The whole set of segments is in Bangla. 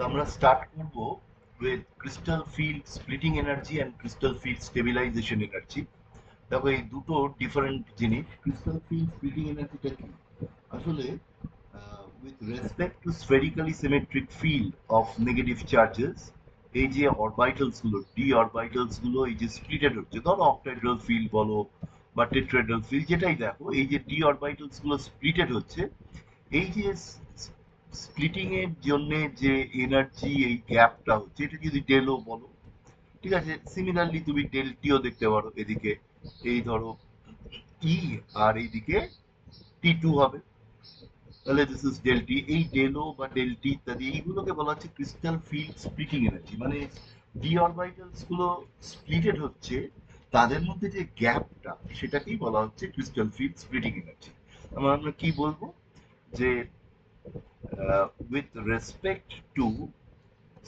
আমরা স্টার্ট করব with crystal field splitting energy and crystal field stabilisation energy. দেখো এই দুটো ডিফারেন্ট জিনিস। ক্রিস্টাল ফিল্ড স্প্লিটিং এনার্জিটা কি? আসলে with respect to spherically symmetric field of negative charges, এই যে অরবিটালস গুলো, ডি অরবিটালস গুলো এই যে স্প্লিটেড হচ্ছে, ধরো অক্টাহেড্রাল ফিল্ড বলো বা টেট্রাহেড্রাল ফিল্ড, যেটাই দেখো, এই যে ডি অরবিটালস গুলো স্প্লিটেড হচ্ছে, এই যে স্প্লিটিং এর জন্য যে এনার্জি, এই গ্যাপটা হচ্ছে, এটা যদি ডেলও বলো, ঠিক আছে। সিমিলারলি তুমি ডেল টিও দেখতে পারো, এদিকে এই ধরো ই, আর এইদিকে টি টু হবে, তাহলে দিস ইজ ডেল টি। এই ডেলও বা ডেল টি ইত্যাদি এইগুলোকে বলা হচ্ছে ক্রিস্টাল ফিল্ড স্প্লিটিং এনার্জি। মানে ডি অরবিটালস গুলো স্প্লিটেড হচ্ছে, তাদের মধ্যে যে গ্যাপটা, সেটাকেই বলা হচ্ছে ক্রিস্টাল ফিল্ড স্প্লিটিং এনার্জি। আমরা কি বলবো যে with respect to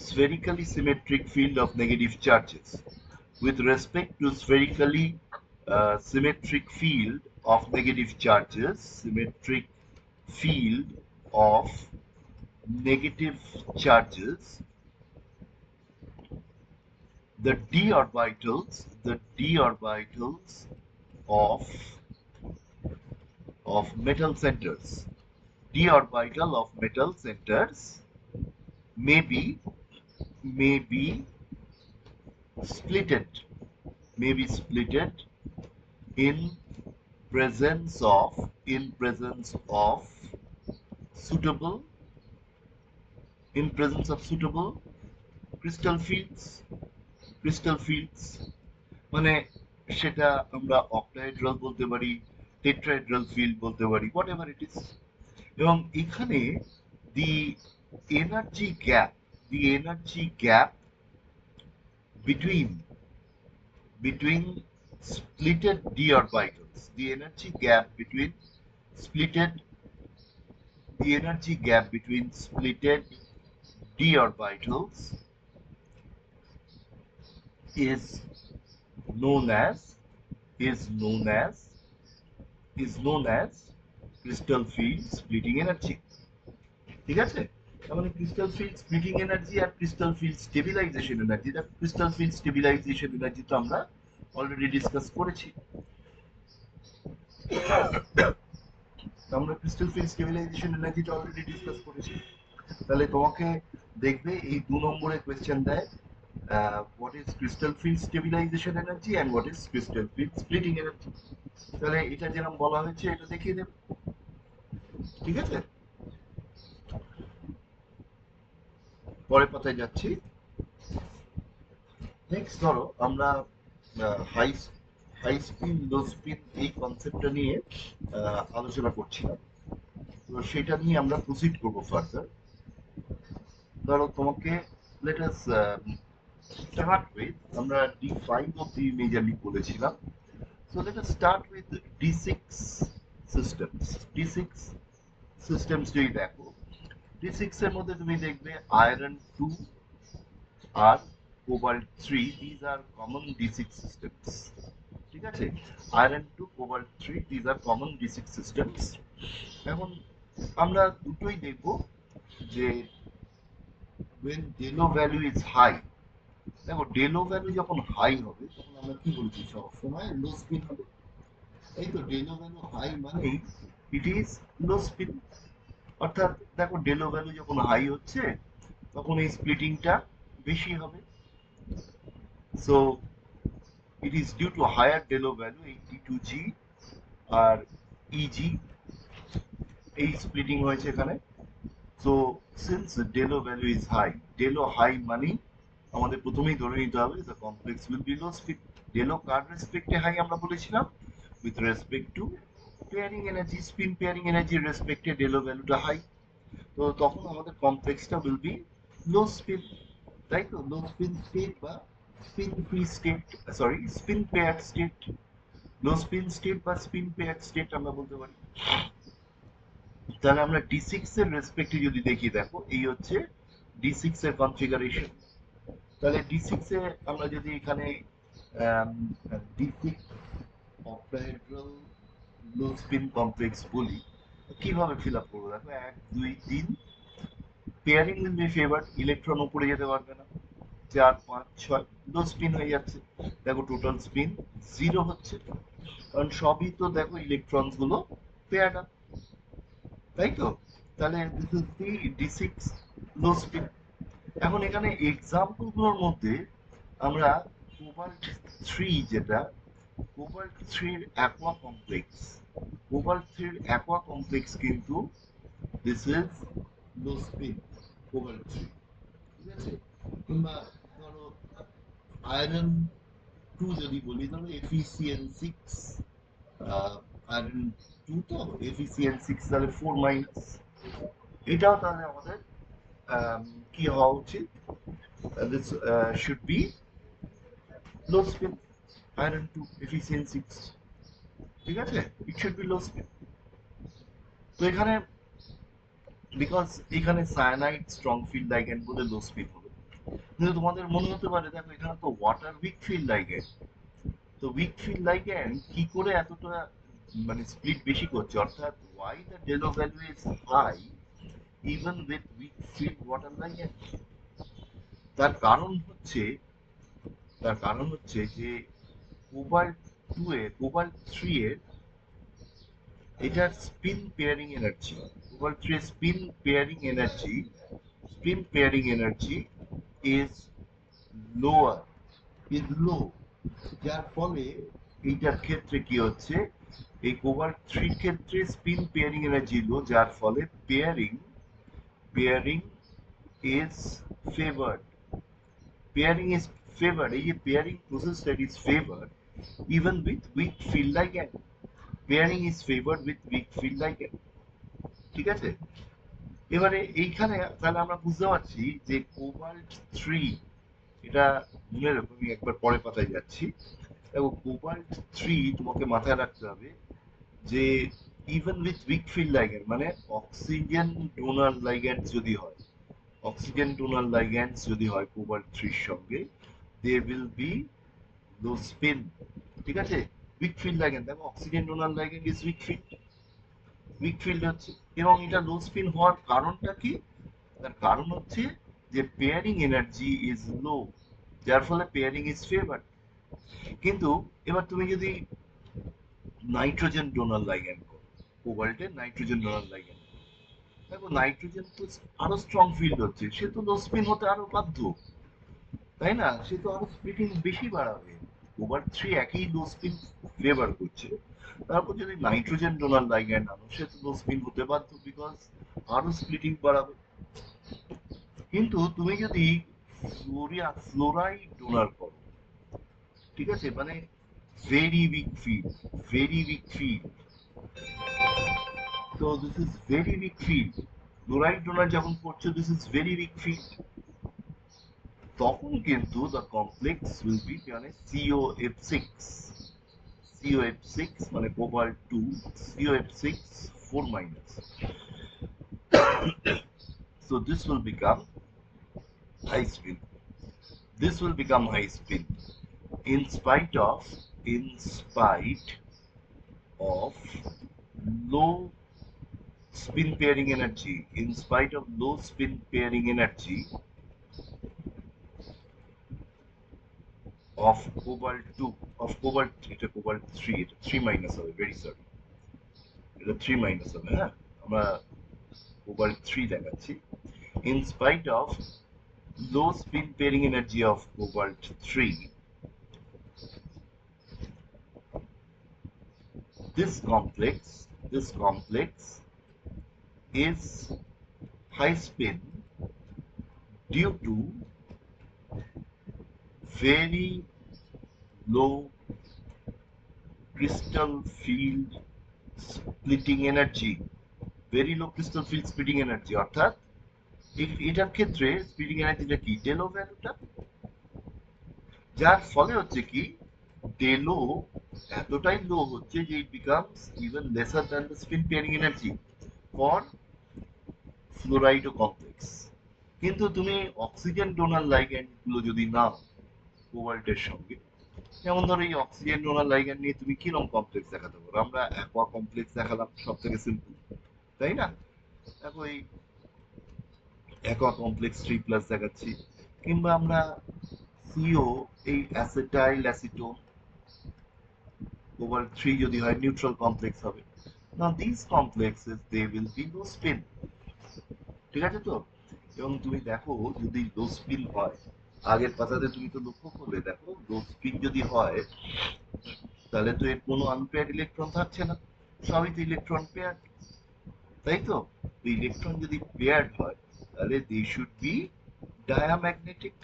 spherically symmetric field of negative charges, with respect to spherically symmetric field of negative charges, symmetric field of negative charges, the d orbitals of metal centers, d orbital of metal centers may be splitted, in presence of suitable suitable crystal fields, মানে সেটা আমরা অক্টাহেড্রাল বলতে পারি, টেট্রাহেড্রাল ফিল্ড বলতে পারি, হোয়াট এভার ইট ইজ। এবং এখানে the energy gap between splitted d orbitals, splitted the energy gap between splitted d orbitals is known as is known as is known as crystal field splitting energy। ঠিক আছে? তার মানে ক্রিস্টাল ফিল্ড স্প্লিটিং এনার্জি আর crystal field stabilisation energy, crystal field stabilisation energy তো আমরা অলরেডি ডিসকাস করেছি। আমরা ক্রিস্টাল ফিল্ড স্টেবিলাইজেশন এনার্জিটা অলরেডি ডিসকাস করেছি। তাহলে তোমাকে দেখবে এই 2 নম্বরের কোয়েশ্চেন দেয়, what is crystal field stabilization energy and what is crystal field splitting energy। তাহলে এটা যেরকম বলা হয়েছে এটা দেখিয়ে দেবে, ঠিক আছে? পরের পাতায় যাচ্ছি। নেক্সট ধরো আমরা হাই হাই স্পিন লো স্পিন এই কনসেপ্টটা নিয়ে আলোচনা করছিলাম, তো সেটা নিয়ে আমরা প্রসিড করবো ফার্দার। ধরো তোমাকে লেট আস স্টার্ট উইথ, আমরা D5 অব্দি মেজরলি বলেছিলাম, so let us start with D6 systems। D6 systems যদি দেখো, D6 এর মধ্যে তুমি দেখবে iron 2 R cobalt 3, these are common D6 systems। ঠিক আছে? iron 2 cobalt 3, these are common D6 systems। এখন আমরা দুটোই দেখব যে when Delo value is high, দেখো ডেলো ভ্যালু যখন হাই হবে তখন আমরা কি বলছি, সবসময় লো স্পিন হবে। এই তো ডেলো ভ্যালু হাই মানে ইট ইজ লো স্পিন। অর্থাৎ দেখো ডেলো ভ্যালু যখন হাই হচ্ছে তখন এই স্প্লিটিংটা বেশি হবে। So it is due to higher delta value, এই D2G আর ইজি, এই স্প্লিটিং হয়েছে এখানে। So since delta value is high, delta high মানে আমাদের প্রথমেই ধরে নিতে হবে the complex will be low spin. Delta কার রেসপেক্টে হাই আমরা বলেছিলাম, with respect to pairing energy, spin pairing energy respecte Delo ভ্যালুটা হাই, তো তখন আমাদের কমপ্লেক্সটা উইল বি লো স্পিন, তাই তো? লো স্পিন স্টেট বা spin free state, sorry spin paired state, লো স্পিন স্টেট বা স্পিন পেয়ার্ড স্টেট আমরা বলতে পারি। তাহলে আমরা D6 এর রেসপেক্টে যদি দেখি, দেখো এই হচ্ছে D6 এর কনফিগারেশন। তাহলে D6 এ আমরা যদি এখানে D6 অক্টাহেড্রাল লো স্পিন কমপ্লেক্স বলি, কিভাবে ফিল আপ করবো? দেখো 1 2 3 pairing will be favoured, electron উপরে যেতে পারবে না, 4 5 6 লো স্পিন হয়ে যাচ্ছে। দেখো টোটাল স্পিন 0 হচ্ছে, কারণ সবই তো দেখো ইলেকট্রনস গুলো পেয়ার্ড আপ, তাই তো? তাহলে this is the D6 low spin. এখন এখানে এক্সাম্পল গুলোর মধ্যে আমরা কোবাল্ট 3, যেটা কোবাল্ট 3 এর অ্যাকোয়া কমপ্লেক্স, কোবাল্ট 3 এর অ্যাকোয়া কমপ্লেক্স কিন্তু this is low spin cobalt 3, ঠিক আছে? কিংবা ধরো আয়রন 2 যদি বলি, ধরো Fe6, আয়রন 2 তো Fe6 তাহলে 4 মাইনাস, এটাও তাহলে আমাদের কি হওয়া উচিত? This should be low spin, iron 2 Fe6, ঠিক আছে? It should be low spin. তো এখানে বিকজ এখানে সায়ানাইড স্ট্রং ফিল্ড লাইগ্যান্ড বলে লো স্পিন হবে। কিন্তু তোমাদের মনে হতে পারে দেখো এখানে তো ওয়াটার উইক ফিল্ড লাইগ্যান্ড, তো উইক ফিল্ড লাইগ্যান্ড কি করে এতটা মানে স্প্লিট বেশি করছে, অর্থাৎ why the Delo value is high even with weak field water ligand? তার কারণ হচ্ছে, যে কোবাল্ট 2 এ কোবাল্ট 3 এর এটার স্পিন পেয়ারিং এনার্জি, কোবাল্ট 3 এর spin pairing energy is lower, low, যার ফলে এইটার ক্ষেত্রে কি হচ্ছে, এই কোবাল্ট 3 এর ক্ষেত্রে স্পিন পেয়ারিং এনার্জি লো, যার ফলে pairing is favoured, pairing is favoured, এই যে পেয়ারিং প্রসেসটা is favoured even with weak field ligand, pairing is favored with weak field ligand, ঠিক আছে? এবারে এইখানে তাহলে আমরা বুঝতে পারছি যে কোবাল্ট 3, এটা মনে রাখো, আমি একবার পরে পাতায় যাচ্ছি। দেখো কোবাল্ট 3 তোমাকে মাথায় রাখতে হবে যে even with week field ligand, মানে অক্সিজেন ডোনার লাইগ্যান্ড যদি হয়, কোবাল্ট 3 এর সঙ্গে, they will be low spin, ঠিক আছে? উইক ফিল্ড লাইগ্যান্ড, দেখো oxygen donor ligand is weak field হচ্ছে, এবং এটা লো স্পিন হওয়ার কারণটা কি? তার কারণ হচ্ছে যে পেয়ারিং এনার্জি ইজ লো, যার ফলে পেয়ারিং ইজ ফেভার্ড। কিন্তু এবার তুমি যদি নাইট্রোজেন ডোনার লাইগ্যান্ড করো, কোবাল্টের নাইট্রোজেন ডোনার লাইগ্যান্ড, দেখো নাইট্রোজেন তো আরো স্ট্রং ফিল্ড হচ্ছে, সে তো লো স্পিন হতে আরো বাধ্য, তাই না? সে তো আরো স্প্লিটিং বেশি বাড়াবে। কোবাল্ট 3 একই লো স্পিন ফেভার করছে, তারপর যদি নাইট্রোজেন ডোনার লাইগ্যান্ড আনো, সে তো লো স্পিন হতে বাধ্য, বিকজ আরো স্প্লিটিং বাড়াবে। কিন্তু তুমি যদি ফ্লোরাইড ডোনার করো, ঠিক আছে, মানে ভেরি উইক ফিল্ড, তো this is very weak field, fluoride donor যখন করছো, this is very weak field, তখন কিন্তু দ্য কমপ্লেক্স উইল বি মানে COF6 মানে cobalt 2, COF6 4 minus, so this will become high spin, in spite of low spin pairing energy, of cobalt 2, এটা cobalt 3, এটা 3 minus হবে, very sorry, এটা 3 minus হবে, হ্যাঁ, আমরা cobalt 3 দেখাচ্ছি, in spite of low spin pairing energy of cobalt 3, this complex is high spin due to very low crystal field splitting energy, অর্থাৎ এটার ক্ষেত্রে স্প্লিটিং এনার্জিটা কি, ডেলো ভ্যালুটা, যার ফলে হচ্ছে কি ডেলো এতটাই লো হচ্ছে যে it becomes even lesser than the spin pairing energy for fluorido complex. কিন্তু তুমি অক্সিজেন ডোনার লাইগ্যান্ড গুলো যদি নাও কোবাল্টের সঙ্গে, যেমন ধরো এই অক্সিজেন ডোনার লাইগ্যান্ড নিয়ে তুমি কিরকম কমপ্লেক্স দেখাতে পারো? আমরা অ্যাকোয়া কমপ্লেক্স দেখালাম, সব থেকে সিম্পল, তাই না? দেখো এই অ্যাকোয়া কমপ্লেক্স 3+ দেখাচ্ছি, কিংবা আমরা সিও এই অ্যাসেটাইল অ্যাসিটোন ওভার 3 যদি হয় নিউট্রাল কমপ্লেক্স হবে। Now this complexes they will be low spin, ঠিক আছে তো? এবং তুমি দেখো যদি লো স্পিন হয়, আগের পাতাতে তুমি তো লক্ষ্য করলে, দেখো লো স্পিন যদি হয় তাহলে তো এর কোনো আনপেয়ার্ড ইলেকট্রন থাকছে না, সবই তো ইলেকট্রন পেয়ার, তাই তো? ইলেকট্রন যদি পেয়ার্ড হয় তাহলে they should be diamagnetic,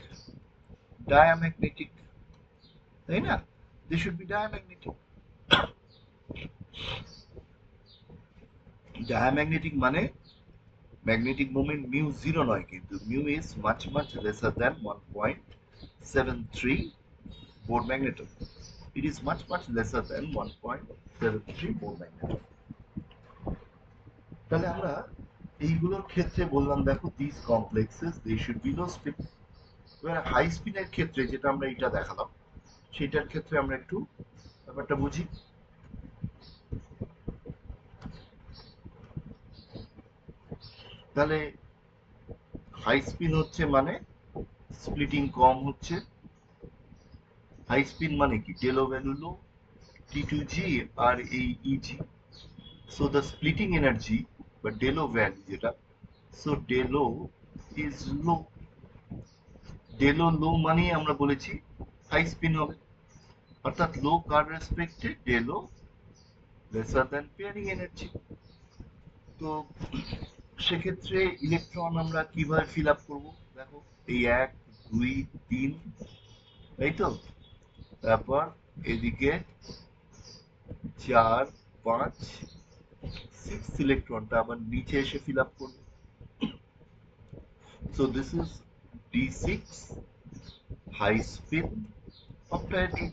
diamagnetic, তাই না? They should be diamagnetic. Diamagnetic মানে ম্যাগনেটিক মোমেন্ট মিউ জিরো নয়, কিন্তু mu is much much lesser than 1.73 Bohr magneton. It is much much lesser than 1.73 Bohr magneton. তাহলে আমরা এইগুলোর ক্ষেত্রে বললাম দেখো this complexes they should be low spin. এবার হাই স্পিনের ক্ষেত্রে যেটা আমরা এটা দেখালাম, সেটার ক্ষেত্রে আমরা একটু ব্যাপারটা বুঝি। তাহলে হাই স্পিন হচ্ছে মানে স্প্লিটিং কম হচ্ছে। হাই স্পিন মানে কি? টেলো ভ্যালু লো, T2G আর এই EG। So the splitting energy বা ডেলো ভ্যালু যেটা, so delta is low, delta low মানে আমরা বলেছি হাই স্পিন হবে, অর্থাৎ লো কার রেসপেক্টে delta lesser than pairing energy. তো সেক্ষেত্রে ইলেকট্রন আমরা কিভাবে ফিল আপ করবো? দেখো এই 1 2 3, তাই তো? তারপর এদিকে 4 5 6 ইলেকট্রনটা আবার নিচে এসে ফিল আপ করবে। So this is D6 high spin octahedron,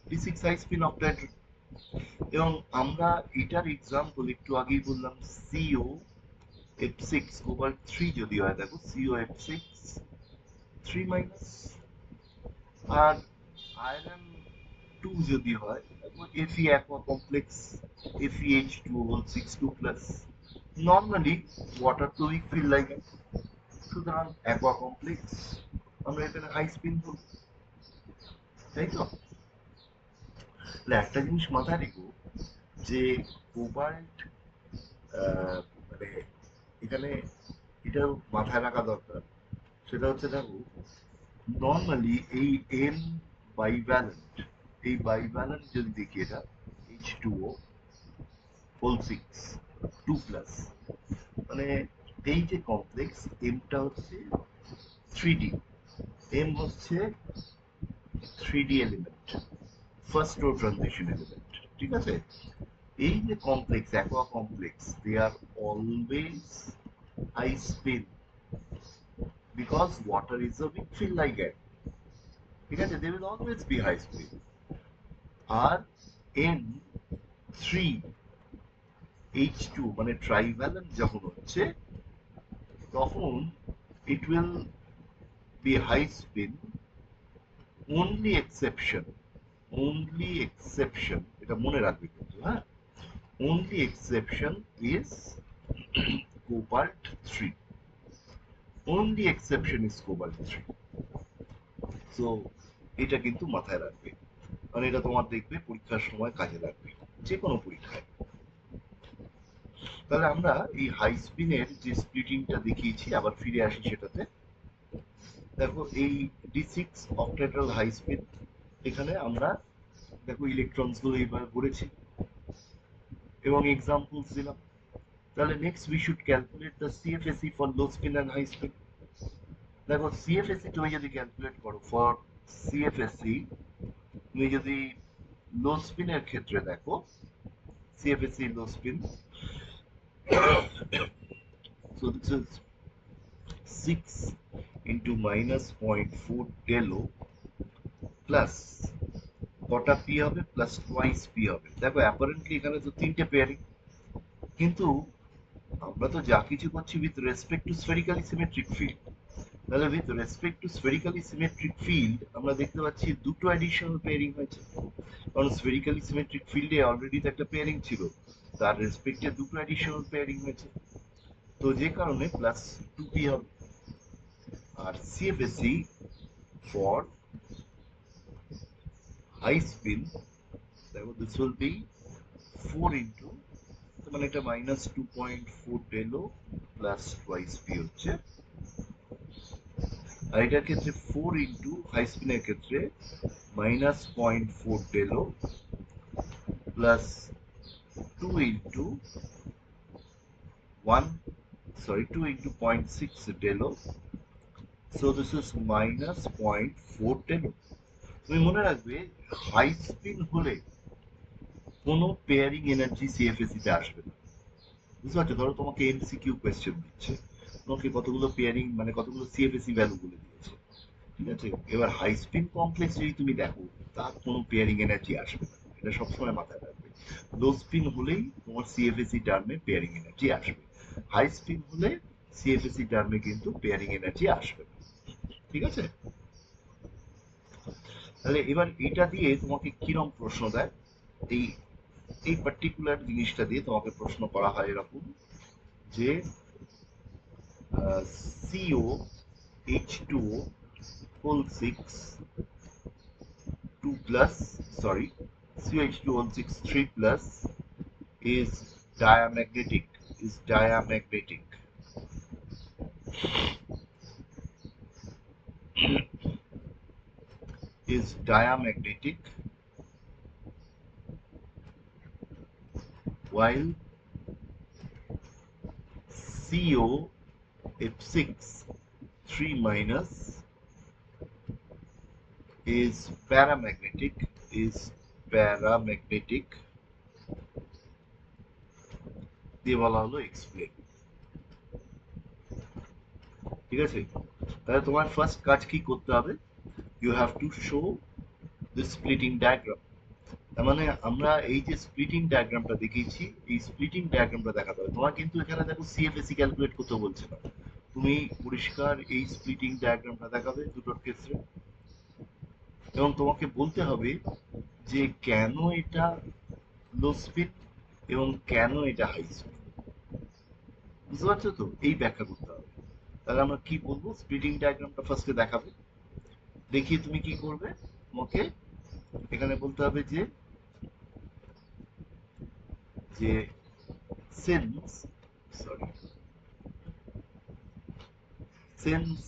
D6 high spin octahedron। এবং আমরা এটার এক্সাম্পল একটু আগেই বললাম, CO F6 ওভার 3 যদি হয়, দেখো CO F6 3 মাইনাস, আর আয়রন 2 যদি হয় দেখো Fe aqua complex FeH2 whole 6 2 plus। Normally water তো উইক ফিল লাইগেন্ড, সুতরাং অ্যাকোয়া কমপ্লেক্স আমরা এখানে হাই স্পিন বলবো, তাই তো? তাহলে একটা জিনিস মাথায় রেখো যে কোবাল্ট মানে এখানে এটা মাথায় রাখা দরকার, সেটা হচ্ছে দেখো নর্মালি এই এন বাইভ্যালেন্ট, এই বাইভ্যালেন্ট যদি দেখি এটা H2O হোল 6 2 প্লাস, মানে এই যে কমপ্লেক্স এমটা হচ্ছে 3D, এম হচ্ছে 3D element, first row transition element, ঠিক আছে? এই যে complex aqua complex they are always high spin because water is a weak field ligand, ঠিক আছে? They will always be high spin. আর এন 3 H2 মানে ট্রাইভ্যালেন্ট যখন হচ্ছে তখন it will be high spin. only exception, only exception, এটা মনে রাখবে কিন্তু, হ্যাঁ? only exception is cobalt 3, only exception is cobalt 3। so এটা কিন্তু মাথায় রাখবে, কারণ এটা তোমার দেখবে পরীক্ষার সময় কাজে লাগবে, যে কোনো পরীক্ষায়। তাহলে আমরা এই হাই স্পিনের যে স্প্লিটিংটা দেখিয়েছি আবার ফিরে আসি সেটাতে। দেখো এই D6 অক্টাহেড্রাল হাই স্পিন, এখানে আমরা দেখো ইলেকট্রনস গুলো এইভাবে পড়েছি এবং এক্সাম্পলস দিলাম। তাহলে next we should calculate the CFSE for low spin and high spin. দেখো CFSE তুমি যদি ক্যালকুলেট করো ফর CFSE, তুমি যদি লো স্পিনের ক্ষেত্রে দেখো CFSE low spin, so this is 6 into minus 0.4 del O plus কটা পি হবে প্লাস টোয়াইস পি হবে। দেখো অ্যাপারেন্টলি এখানে তো তিনটে পেয়ারিং, কিন্তু আমরা তো যা কিছু করছি with respect to spherically symmetric field. তাহলে with respect to spherically symmetric field আমরা দেখতে পাচ্ছি দুটো অ্যাডিশনাল পেয়ারিং হয়েছে, কারণ স্ফেরিক্যালি সিমেট্রিক ফিল্ডে অলরেডি তো একটা পেয়ারিং ছিল, তার রেসপেক্টে দুটো অ্যাডিশনাল পেয়ারিং হয়েছে। তো যে কারণে প্লাস 2p হবে। আর CFSE for high spin, this will be 4 into, মানে এটা minus 2.4 Delo plus twice p হচ্ছে। আর এটার ক্ষেত্রে 4 into হাই স্পিনের ক্ষেত্রে minus 0.4 Delo plus 2 into 0.6 Delo, so this is minus 0.4 Delo. তুমি মনে রাখবে হাই স্পিন হলে কোনো পেয়ারিং এনার্জি সিএফএসি তে আসবে না, বুঝতে পারছো? ধরো তোমাকে এমসিকিউ কোয়েশ্চেন দিচ্ছে, তোমাকে কতগুলো পেয়ারিং মানে কতগুলো সিএফএসি ভ্যালু বলে দিয়েছে, ঠিক আছে? এবার হাই স্পিন কমপ্লেক্স যদি তুমি দেখো তার কোনো পেয়ারিং এনার্জি আসবে না, এটা সবসময় মাথায় রাখবে। লো স্পিন হলেই তোমার সিএফএসি টার্মে পেয়ারিং এনার্জি আসবে, হাই স্পিন হলে সিএফএসি টার্মে কিন্তু পেয়ারিং এনার্জি আসবে না, ঠিক আছে? তাহলে এবার এটা দিয়ে তোমাকে কিরম প্রশ্ন দেয়, এই এই পার্টিকুলার জিনিসটা দিয়ে তোমাকে প্রশ্ন করা হয় এরকম যে COH2O whole 6 2 plus, sorry, COH2 whole 6 3 plus is diamagnetic, is diamagnetic. Is diamagnetic while COF6 3 minus is paramagnetic, is paramagnetic দিয়ে বলা হলো এক্সপ্লেন, ঠিক আছে? তাহলে তোমার ফার্স্ট কাজ কি করতে হবে, you have to show the splitting diagram. তার মানে আমরা এই যে স্প্লিটিং ডায়াগ্রামটা দেখিয়েছি, এই স্প্লিটিং ডায়াগ্রামটা দেখাতে হবে তোমার। কিন্তু এখানে দেখো সিএফএসি ক্যালকুলেট করতে বলছে না, তুমি পরিষ্কার এই স্প্লিটিং ডায়াগ্রামটা দেখাবে দুটোর ক্ষেত্রে, এবং তোমাকে বলতে হবে যে কেন এটা লো স্পিড এবং কেন এটা হাই স্পিড, বুঝতে পারছো তো? এই ব্যাখ্যা করতে হবে। তাহলে আমরা কি বলবো, স্প্লিটিং ডায়াগ্রামটা ফার্স্টে দেখাবে, দেখিয়ে তুমি কি করবে, তোমাকে এখানে বলতে হবে যে যে since, sorry, since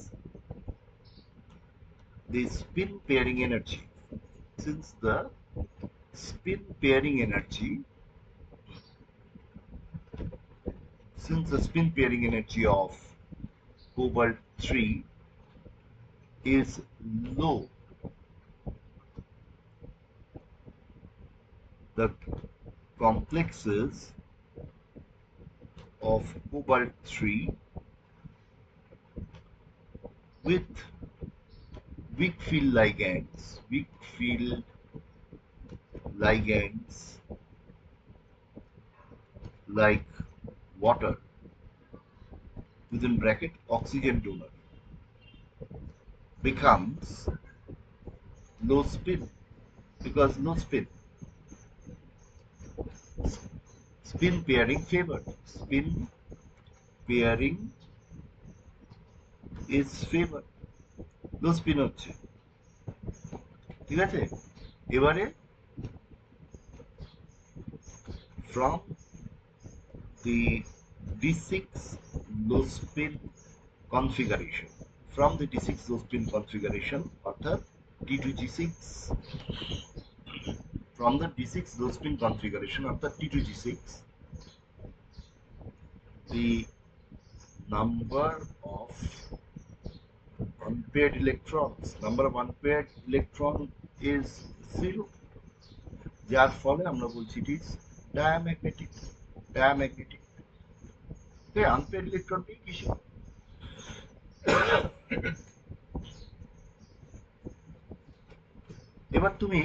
the spin pairing energy, since the spin pairing energy, since the spin pairing energy of cobalt 3 is low, the complexes of cobalt 3 with weak field ligands, like water, within bracket oxygen donor, becomes low spin, because low spin, spin pairing favored, spin pairing is favored, low spin হচ্ছে, ঠিক আছে? এবারে from the D6 low spin configuration, from the D6 low spin configuration অর্থাৎ T2G6, from the D6 low spin configuration অর্থাৎ T2G6, the number of unpaired electron is 0, যার ফলে আমরা বলছি it is diamagnetic, unpaired electron নেই কিছু। এবার তুমি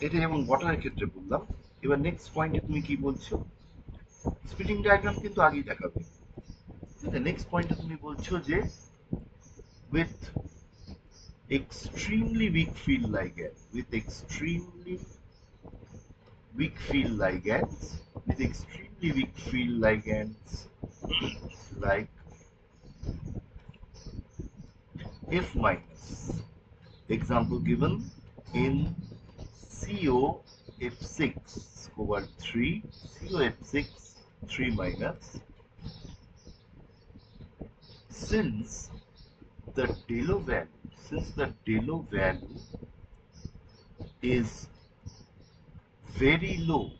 এটা যেমন ওয়াটারের ক্ষেত্রে বললাম, এবার নেক্সট পয়েন্টে তুমি কি বলছো, স্প্লিটিং ডায়াগ্রাম কিন্তু আগেই দেখাবে, নেক্সট পয়েন্টে তুমি বলছো যে with extremely weak field ligands, with extremely weak field ligands, with extremely extremely weak field ligands like F minus. Example given in COF6 cobalt 3, COF6 3 minus. Since the Delo value is very low,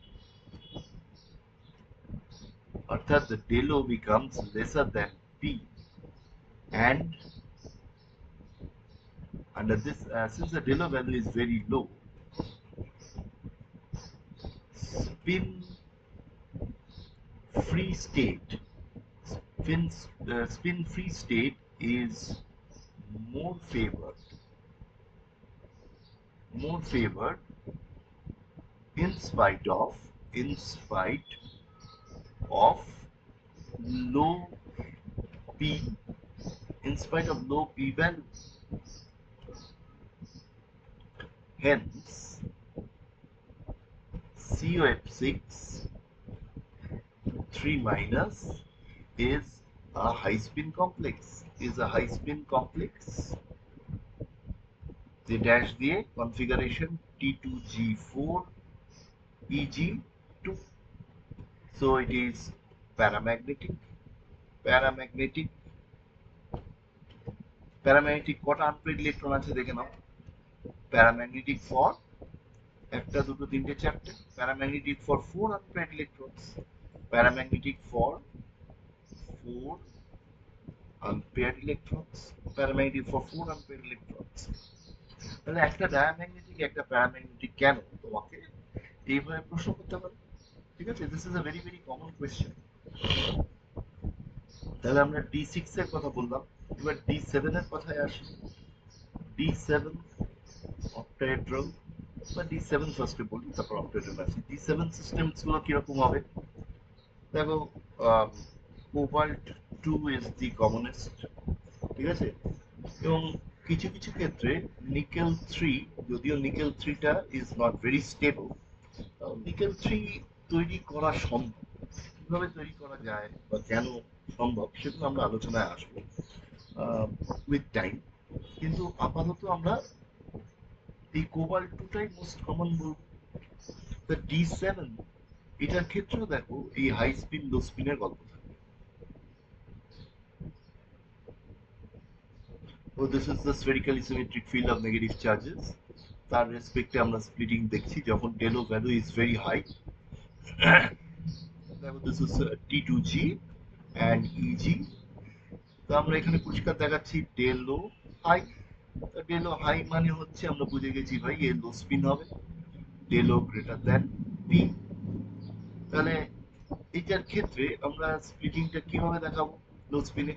অর্থাৎ the Delo becomes lesser than P, and under this since the Delo value is very low, spin free state is more favored in spite of low p value. Hence COF6 3 minus is a high spin complex. The dash দিয়ে configuration T2G4 EG2. So it is paramagnetic. কটা আনপেইড ইলেকট্রন আছে দেখে নাও। প্যারাম্যাগনেটিক ফর একটা দুটো তিনটে চারটে, paramagnetic for 4 unpaid electrons, paramagnetic for 4 unpaired electrons, paramagnetic for 4 unpaired electrons. তাহলে একটা ডায়াম্যাগনেটিক একটা প্যারাম্যাগনেটিক কেন তোমাকে এইভাবে প্রশ্ন করতে পারে, ঠিক আছে? This is a very very common question. তাহলে আমরা D6 এর কথা বললাম, এবার D7 এর কথায় আসি। D7 অক্টাহেড্রাল বা D7 ফার্স্টে বলি, তারপর অক্টাহেড্রাল আসি। D7 সিস্টেমস গুলো কিরকম হবে দেখো, কোবাল্ট 2 ইজ দি কমনেস্ট, ঠিক আছে? এবং কিছু কিছু ক্ষেত্রে নিকেল 3, যদিও নিকেল 3টা is not very stable, nickel 3 তৈরি করা সম্ভব। কিভাবে তৈরি করা যায় বা কেন সম্ভব সেগুলো আমরা আলোচনায় আসবো উইথ টাইম। কিন্তু আপাতত আমরা এই কোবাল্ট 2টাই মোস্ট কমন বলবো। তো D7 এটার ক্ষেত্রেও দেখো এই হাই স্পিন লো স্পিনের গল্প থাকে। So this is the spherical symmetric field of negative charges. তার রেসপেক্টে আমরা স্প্লিটিং দেখছি যখন Delo value is very high. This is T2G and EG. তো আমরা এখানে পরিষ্কার দেখাচ্ছি Delo high. Delo high মানে হচ্ছে আমরা বুঝে গেছি ভাই এর লো স্পিন হবে, Delo greater than P. তাহলে এটার ক্ষেত্রে আমরা স্প্লিটিংটা কিভাবে দেখাবো লো স্পিনে?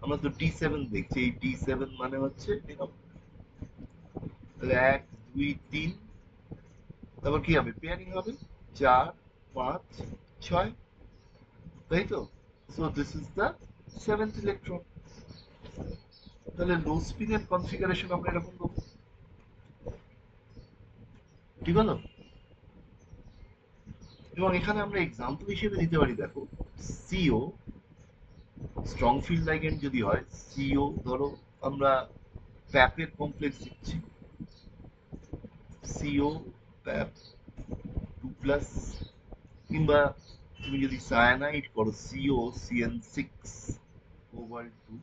আমরা তো D7 দেখছি, এই D7 মানে হচ্ছে এরকম 1 2 3, তারপর কি হবে? পেয়ারিং হবে 4 5 6, তাই তো? So this is the 7th electron. তাহলে লো স্পিনের কনফিগারেশন আমরা এরকম দেবো, ঠিক হলো? এবং এখানে আমরা এক্সাম্পল হিসেবে দিতে পারি, দেখো CO স্ট্রং ফিল্ড লাইগেন্ড যদি হয়, CO ধরো আমরা প্যাপের কমপ্লেক্স দিচ্ছি, CO প্যাপ 2+, কিংবা তুমি যদি সায়ানাইড করো CO CN6 কোবাল্ট 2,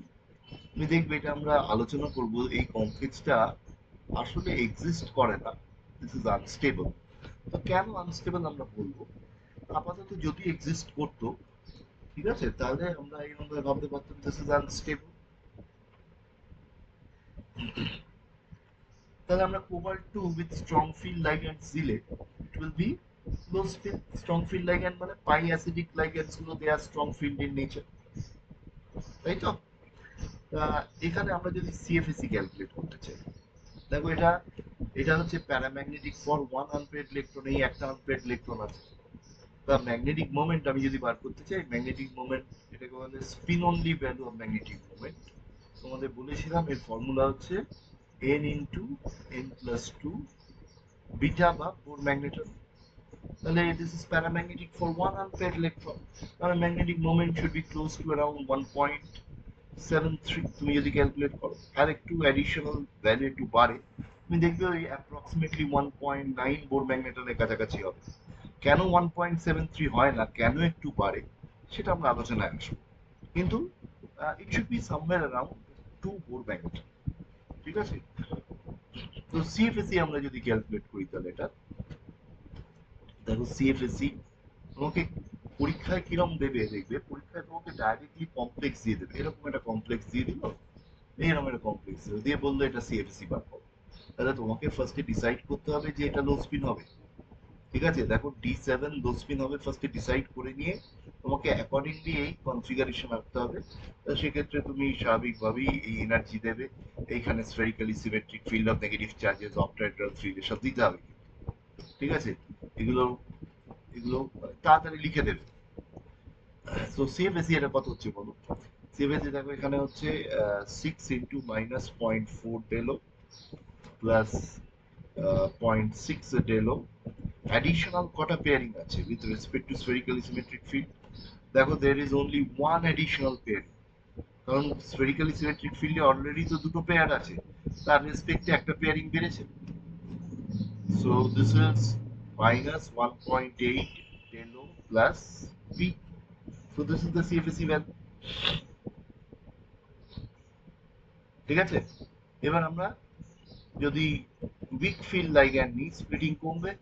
তুমি দেখবে এটা আমরা আলোচনা করব এই কমপ্লেক্সটা আসলে এক্সিস্ট করে না, দিস ইজ আনস্টেবল। তো কেন আনস্টেবল আমরা বলবো, আপাতত যদি এক্সিস্ট করতো, ঠিক আছে, তাহলে আমরা এরকম ভাবে ভাবতে পারতাম দিস ইজ আনস্টেবল। তাহলে আমরা cobalt 2 with strong field ligands দিলে it will be low spin. Strong field ligand মানে পাই অ্যাসিডিক লাইগ্যান্ডস গুলো they are strong field in nature, তাই তো? এখানে আমরা যদি CFSE ক্যালকুলেট করতে চাই, দেখো এটা হচ্ছে প্যারাম্যাগনেটিক ফর 1 আনপেয়ার্ড ইলেকট্রন, এই একটা আনপেয়ার্ড ইলেকট্রন আছে। তা ম্যাগনেটিক মোমেন্ট আমি যদি বার করতে চাই, ম্যাগনেটিক মোমেন্ট এটাকে বলে spin only value of magnetic moment. তোমাদের বলেছিলাম এর ফর্মুলা হচ্ছে n × n+2 বিটা বা 4 ম্যাগনেটন। তাহলে this is paramagnetic for one unpaired electron. তাহলে magnetic moment should be close to around 1.73 তুমি যদি ক্যালকুলেট করো আর একটু অ্যাডিশনাল ভ্যালু একটু বাড়ে তুমি দেখবে ওই অ্যাপ্রক্সিমেটলি 1.9 বোর ম্যাগনেটনের কাছাকাছি হবে। কেন 1.73 হয় না, কেন একটু বাড়ে, সেটা আমরা আলোচনায় আসবো, কিন্তু it should be somewhere around 2 Bohr magneton. ঠিক আছে, তো সিএফএসি আমরা যদি ক্যালকুলেট করি তাহলে এটা দেখো সিএফএসি তোমাকে পরীক্ষায় কিরম দেবে, দেখবে পরীক্ষায় তোমাকে ডাইরেক্টলি কমপ্লেক্স দিয়ে দেবে, এরকম একটা কমপ্লেক্স দিয়ে দিল, এইরকম একটা কমপ্লেক্স দিয়ে বললো এটা সিএফএসি বার করো। তাহলে তোমাকে ফার্স্টে ডিসাইড করতে হবে যে এটা লো স্পিন হবে। ঠিক আছে, দেখো D7 লো স্পিন হবে, ফার্স্টে ডিসাইড করে নিয়ে তোমাকে অ্যাকর্ডিংলি এই কনফিগারেশন রাখতে হবে। তো সেক্ষেত্রে তুমি স্বাভাবিকভাবেই এই এনার্জি দেবে, এইখানে spherically symmetric field of negative charges, octahedral field এসব দিতে হবে। ঠিক আছে, এগুলো এগুলো তাড়াতাড়ি লিখে দেবে। তো সিএফএসি এটা কত হচ্ছে বলো? সিএফএসি দেখো এখানে হচ্ছে 6 × -0.4 প্লাস 0.6 ডেলো। অ্যাডিশনাল কটা পেয়ারিং আছে with respect to spherically symmetric field? দেখো there is only one additional pair, কারণ স্ফেরিক্যালি সিমেট্রিক ফিল্ডে অলরেডি তো দুটো পেয়ার আছে, তার রেসপেক্টে একটা পেয়ারিং বেড়েছে। So this is -1.8 Delo plus p. So this is the CFSE value. ঠিক আছে, এবার আমরা যদি উইক ফিল্ড লাইগ্যান্ড নিই, স্প্লিটিং কমবে,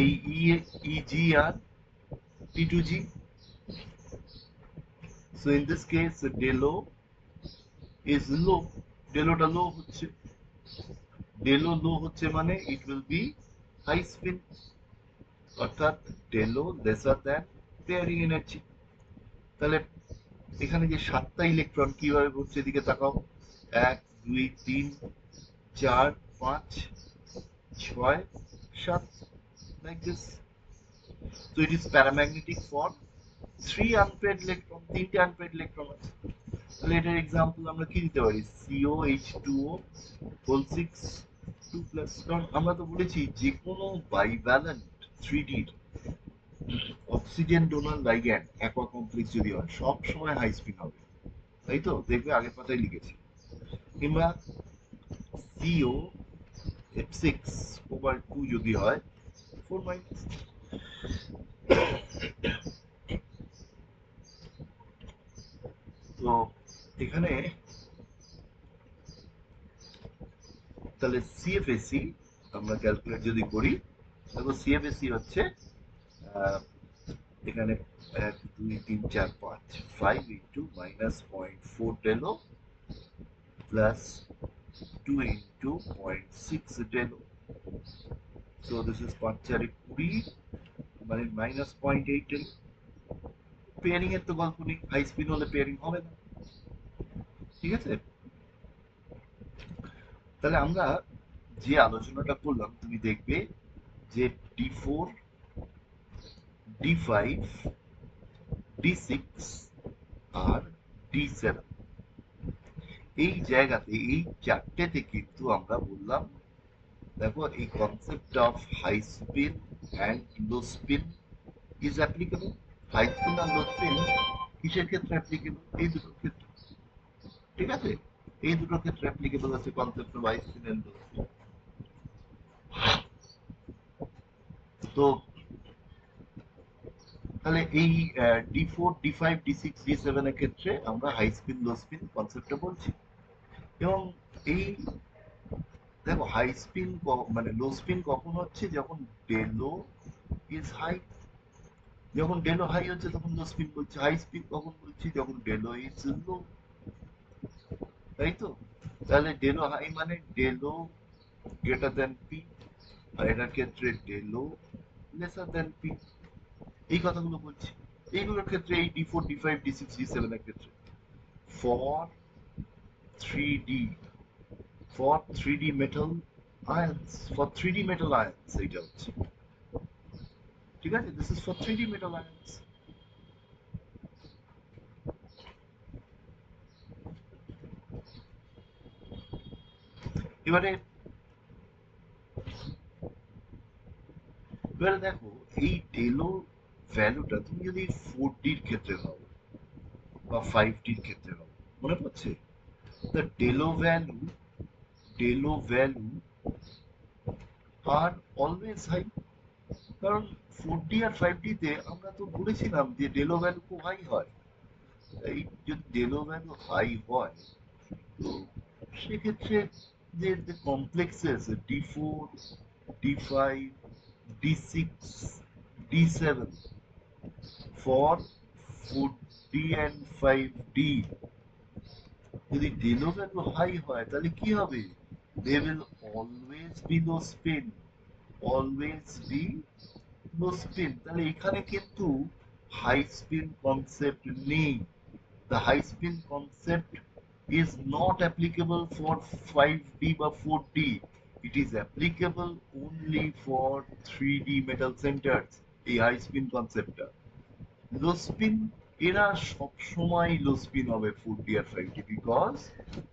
এই ইজি আর T2G. So in this case del o is low, ডেলোটা লো হচ্ছে, ডেলো লো হচ্ছে মানে it will be high spin, অর্থাৎ del o lesser than pairing energy. তাহলে এখানে যে 7টা ইলেকট্রন কিভাবে ঘুরছে এদিকে তাকাও, 1 2 3 4 5 6 7, like this. So it is paramagnetic for 3 unpaired electron, 3টে unpaired electron আছে। তাহলে এটার এক্সাম্পল আমরা কি দিতে পারি, COH2O হোল 6 2+, কারণ আমরা তো বলেছি যে কোনো bivalent 3D oxygen donor ligand aqua complex যদি হয় সব সময় হাই স্পিন হবে, তাই তো দেখবে আগের পাতায় লিখেছি। কিংবা COF6/2 যদি হয় 4-। তো এখানে তাহলে সিএফএসি আমরা ক্যালকুলেট যদি করি, দেখো সিএফএসি হচ্ছে এখানে 1 2 3 4 5 5 into -0.4 Delo plus 2 into 0.6 Delo. So this is 5 4 20 মানে -0.8 ডেলো। পেয়ারিং এর তো গল্প নেই, হাই স্পিন হলে পেয়ারিং হবে না। ঠিক আছে, তাহলে আমরা যে আলোচনাটা করলাম তুমি দেখবে যে D4 D5 D6 আর D7 এই জায়গাতে এই চারটেতে কিন্তু আমরা বললাম দেখো এই concept of high spin and low spin is applicable. High spin আর লো স্পিন কিসের ক্ষেত্রে অ্যাপ্লিকেবল? এই দুটোর ক্ষেত্রে। ঠিক আছে, এই দুটোর ক্ষেত্রে অ্যাপ্লিকেবল আছে concept of high spin and low spin. তো তাহলে এই D4 D5 D6 D7 এর ক্ষেত্রে আমরা হাই স্পিন লো স্পিন কনসেপ্টটা বলছি। এবং এই দেখো হাই স্পিন মানে লো স্পিন কখন হচ্ছে, যখন ডেলো ইজ হাই, যখন ডেলো হাই হচ্ছে তখন লো স্পিন বলছে। হাই স্পিন কখন বলছি, যখন ডেলো ইজ লো, তাই তো? তাহলে ডেলো হাই মানে ডেলো গ্রেটার দ্যান পি, আর এটার ক্ষেত্রে ডেলো লেসার দ্যান পি, এই কথাগুলো বলছি। এইগুলোর ক্ষেত্রে এই D4 D5 D6 D7 এর ক্ষেত্রে for 3D, for 3D metal ions, for 3D metal ions এইটা হচ্ছে। ঠিক আছে, this is for 3D metal ions. এবারে এবারে দেখো এই ডেলো ভ্যালুটা তুমি যদি 4D-র ক্ষেত্রে নাও বা 5D-র ক্ষেত্রে নাও, মনে পড়ছে? The del o value are always high, কারণ 4D আর 5D তে আমরা তো বলেছিলাম যে ডেলো ভ্যালু খুব হাই হয়। এই যদি ডেলো ভ্যালু হাই হয়, তো সেক্ষেত্রে যে complexes D4, D5, D6, D7 for 4D and 5D যদি ডেলো ভ্যালু হাই হয় তাহলে কি হবে? They will always be low spin, always be low spin। তাহলে এখানে কিন্তু হাই স্পিন কনসেপ্ট নেই। The high spin concept is not applicable for 5D বা 4D. It is applicable only for 3D metal centers, এই high spin কনসেপ্টটা। লো স্পিন এরা সবসময় লো স্পিন হবে 4D আর 5D because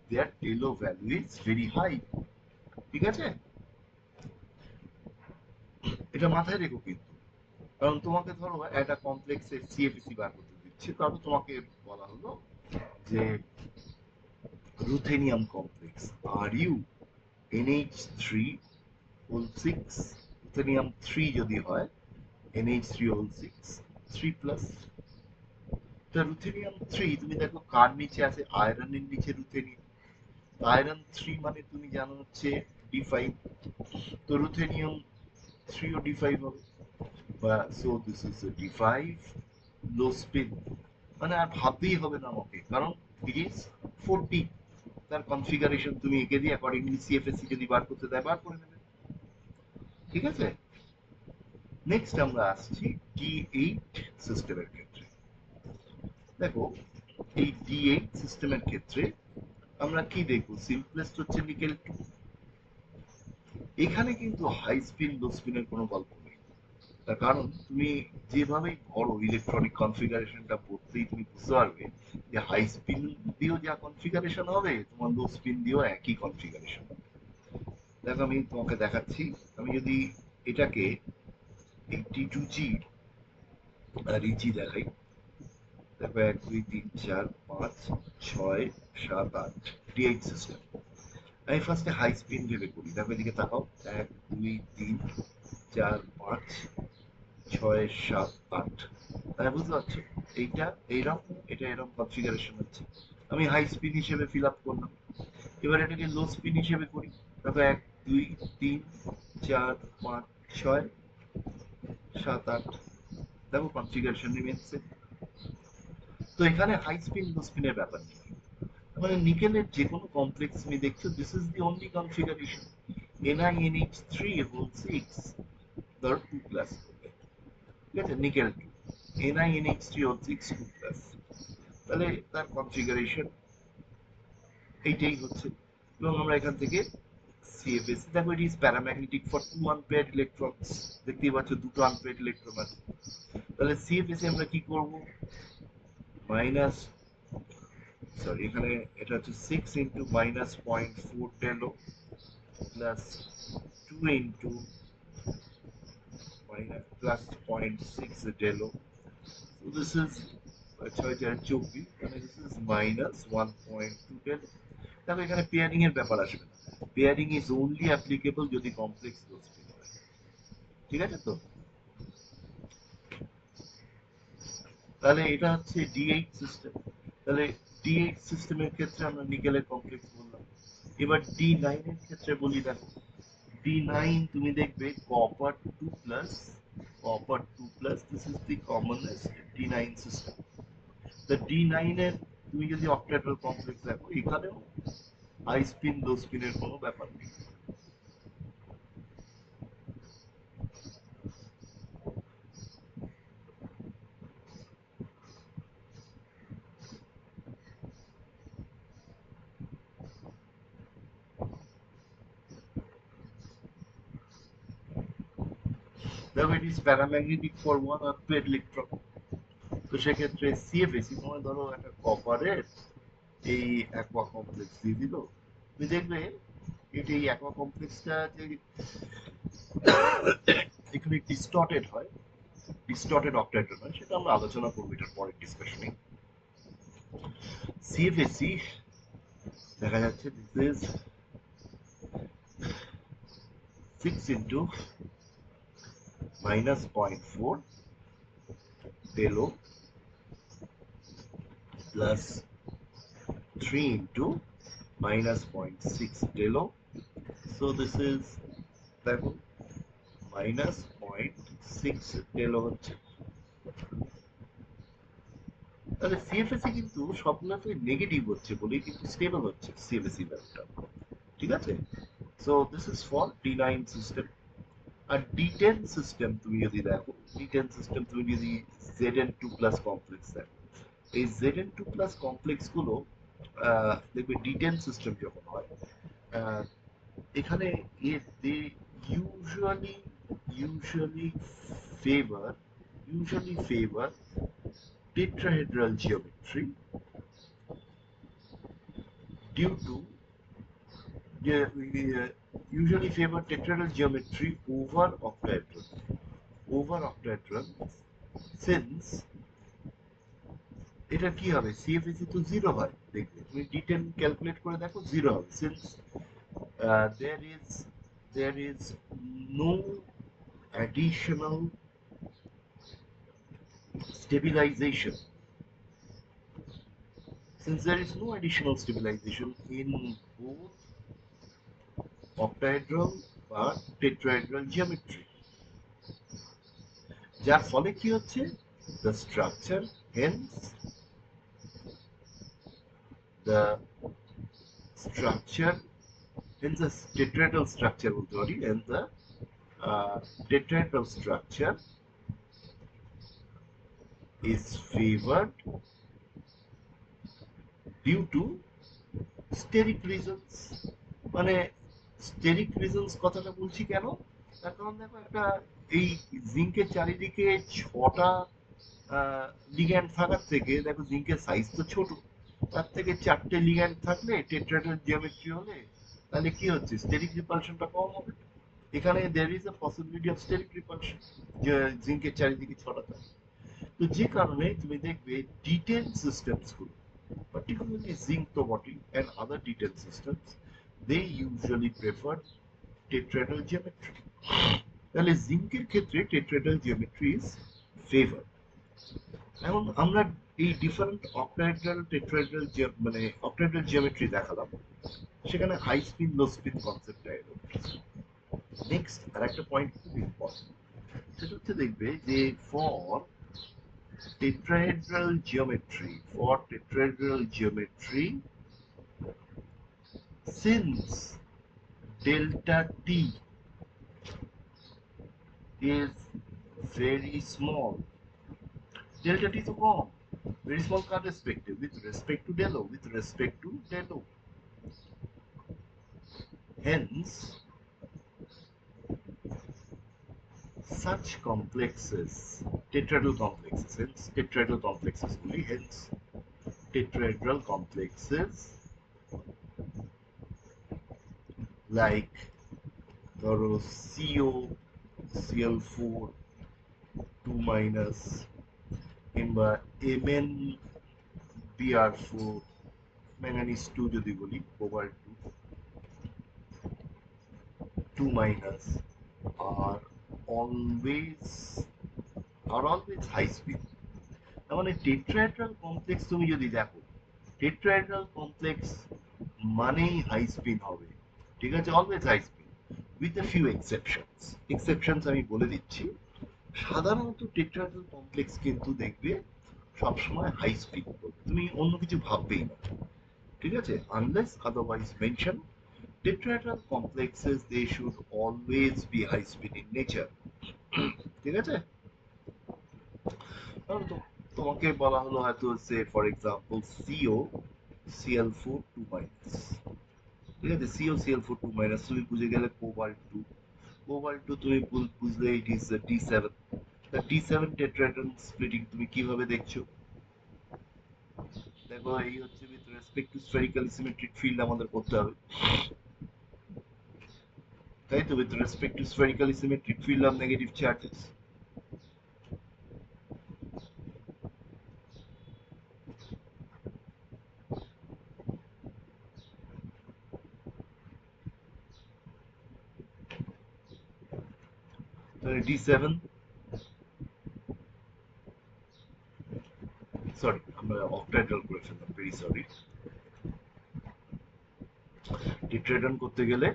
their del o value is very high. ঠিক আছে, এটা মাথায় রেখো কিন্তু। কারণ তোমাকে ধরো একটা কমপ্লেক্সের সিএফসি বার করতে দিচ্ছে, তারপর তোমাকে বলা হলো যে ruthenium complex R U NH3 whole 6, ruthenium 3 যদি হয় NH3 হোল 6 3 প্লাস। তা রুথেনিয়াম 3 তুমি দেখো কার নিচে আছে? আয়রনের নিচে রুথেনিয়াম। আয়রন 3 মানে তুমি জানো হচ্ছে D5, তো রুথেনিয়াম 3 ও D5 হবে। So this is D5 low spin, মানে আর ভাবতেই হবে না আমাকে, কারণ ইট ইজ 4D। তার কনফিগারেশন তুমি এঁকে দিয়ে অ্যাকর্ডিংলি সিএফএসসি যদি বার করতে দেয় বার করে নেবে। ঠিক আছে, নেক্সট আমরা আসছি D8 সিস্টেমের ক্ষেত্রে। দেখো এই D8 সিস্টেমের ক্ষেত্রে আমরা কি দেখবো? সিম্পলেস্ট হচ্ছে নিকেল 2। এখানে কিন্তু হাই স্পিন লো স্পিনের কোনো গল্প নেই। তার কারণ তুমি যেভাবেই ধরো ইলেকট্রনিক কনফিগারেশনটা পড়তেই তুমি বুঝতে পারবে যে হাই স্পিন দিয়েও যা কনফিগারেশন হবে, তোমার লো স্পিন দিয়েও একই কনফিগারেশন। দেখো আমি তোমাকে দেখাচ্ছি। আমি যদি এটাকে এই T2G আর EG দেখাই, দেখো 1 2 3 4 5 6 7 8 D8 সিস্টেম। আমি ফার্স্টে হাই স্পিন ভেবে করি। দেখো এদিকে তাকাও, 1 2 3 4 5 6 7 8। তাহলে বুঝতে পারছো এইটা এইরকম, এটা এরকম কনফিগারেশন হচ্ছে। আমি হাই স্পিন হিসেবে ফিল আপ করলাম। এবার এটাকে লো স্পিন হিসেবে করি। দেখো 1 2 3 4 5 6 7 8। দেখো কনফিগারেশন রিমেন্স। তো এখানে হাই স্পিন লো স্পিনের ব্যাপার নেই। মানে নিকেলের যে কোনো কমপ্লেক্স তুমি দেখছো, this is the only configuration. NiNH3 whole 6 ধর 2 প্লাস, ঠিক আছে, নিকেল 2 NiNH3 হোল 6 2 প্লাস। তাহলে তার কনফিগারেশন এইটাই হচ্ছে। এবং আমরা এখান থেকে সিএফএসি, দেখো it is paramagnetic for 2 unpaired electrons. দেখতেই পাচ্ছ দুটো আনপেয়ার্ড ইলেকট্রন আছে। তাহলে সিএফএসি আমরা কি করব? মাইনাস, সরি এখানে এটা হচ্ছে 6 into minus 0.4 টেলো plus 2 into minus plus 0.6 টেলো। So this is 6 4 24, মানে this is minus 1.2 টেলো। তবে এখানে পেয়ারিং এর ব্যাপার আসবে না। পেয়ারিং ইজ অনলি অ্যাপ্লিকেবল যদি কমপ্লেক্স লো স্পিন হয়। ঠিক আছে তো? তাহলে এটা হচ্ছে D8 সিস্টেম। তাহলে D8 সিস্টেমের ক্ষেত্রে আমরা নিকেলের কমপ্লেক্স বললাম। এবার D9 এর ক্ষেত্রে বলি। দেখো D9 তুমি দেখবে copper 2 plus, copper 2 plus, this is the commonest D9 system. তা D9 এর তুমি যদি অক্টাডাল কমপ্লেক্স দেখো, এখানেও হাই স্পিন লো স্পিনের কোনো ব্যাপার নেই। দেখো it is paramagnetic for 1 unpaired electron. তো সেক্ষেত্রে সিএফএসি তোমার ধরো একটা কপারের এই অ্যাকোয়া কমপ্লেক্স দিয়ে দিল, তুমি দেখবে এটি এই অ্যাকোয়া কমপ্লেক্সটা যে এখানে ডিস্টর্টেড হয়, ডিস্টর্টেড অক্টাহেড্রাল হয়, সেটা আমরা আলোচনা করবো এটার পরের ডিসকাশনে। সিএফএসি দেখা যাচ্ছে this is 6 into minus 0.4 del O plus 3 into minus 0.6 del O. So this is দেখো minus 0.6 del O হচ্ছে। তাহলে সিএফএসি কিন্তু সবগুলোতে নেগেটিভ হচ্ছে বলেই কিন্তু স্টেবল হচ্ছে সিএফএসি ভ্যালুটা, ঠিক আছে? So this is for D9 system. আর D10 সিস্টেম তুমি যদি দেখো, D10 সিস্টেম তুমি যদি Zn2 প্লাস কমপ্লেক্স দেখো, এই Zn2 প্লাস কমপ্লেক্স গুলো দেখবে D10 সিস্টেম যখন হয়, এখানে they usually usually favor usually favor tetrahedral geometry due to usually favor tetrahedral geometry over octahedral since এটা কি হবে, সিএফএসি তো জিরো হয়, দেখবে তুমি D10 ক্যালকুলেট করে দেখো জিরো হবে, since there is no additional stabilization, since there is no additional stabilization in both octahedral বা tetrahedral geometry, যার ফলে কি হচ্ছে, the structure hence the structure hence the tetrahedral structure বলতে পারি, and the tetrahedral structure is favored due to steric reasons। মানে স্টেরিক রিজনস কথাটা বলছি কেন, তার কারণ দেখো একটা এই জিঙ্কের চারিদিকে 6টা লিগ্যান্ড থাকার থেকে দেখো জিঙ্কের সাইজ তো ছোট, তার থেকে 4টে লিগ্যান্ড থাকলে টেট্রাহেড্রাল জিওমেট্রি হলে তাহলে কি হচ্ছে, স্টেরিক রিপালশনটা কম হবে। এখানে there is a possibility of steric repulsion, যে জিঙ্কের চারিদিকে 6টা থাকে। তো যে কারণে তুমি দেখবে D10 systems গুলো, particularly zinc তো বটেই and other D10 systems, they usually prefer tetrahedral geometry। তাহলে জিঙ্কের ক্ষেত্রে tetrahedral geometry is favored। এখন আমরা এই ডিফারেন্ট অক্টাহেড্রাল টেট্রাহেড্রাল মানে অক্টাহেড্রাল জিওমেট্রি দেখালাম, সেখানে হাই স্পিন লো স্পিন কনসেপ্টটা এলো। নেক্সট আর একটা পয়েন্ট খুব ইম্পর্টেন্ট, সেটা হচ্ছে দেখবে যে for tetrahedral geometry since delta t is very small, delta t তো কম, very small car রেসপেক্টে, with respect to del O, with respect to del O, hence such complexes, tetrahedral complexes, hence tetrahedral complexes গুলি, hence tetrahedral complexes like ধরো CO Cl4 2 minus কিংবা MnBr4 manganese 2 যদি বলি, cobalt 2 minus are always high speed। তার মানে টেট্রাহেড্রাল কমপ্লেক্স তুমি যদি দেখো, টেট্রাহেড্রাল কমপ্লেক্স মানেই হাই স্পিন হবে, ঠিক আছে, always high spin with a few exceptions. Exceptions আমি বলে দিচ্ছি, সাধারণত টেট্রাহেড্রাল কমপ্লেক্স কিন্তু দেখবে সবসময় হাই স্পিন করবে, তুমি অন্য কিছু ভাববেই না, ঠিক আছে, unless otherwise mention, tetrahedral complexes they should always be high speed in nature। ঠিক আছে, তোমাকে বলা হলো হয়তো say for example CO Cl4 2 minus, ঠিক আছে, CO Cl4 2 মাইনাস তুমি বুঝে গেলে কোবাল্ট 2, কোবাল্ট 2 তুমি বুঝলে ইট ইজ D7। তা D7 টেট্রাহেড্রাল স্প্লিটিং তুমি কিভাবে দেখছো, দেখো এই হচ্ছে with respect two spherical symmetric field আমাদের করতে হবে। তাই তো, with respect to spherical symmetric field of negative charges. তাহলে D7, সরি আমরা অক্টাইড্রাল করে ফেললাম, ভেরি সরি। টেট্রাহেড্রন করতে গেলে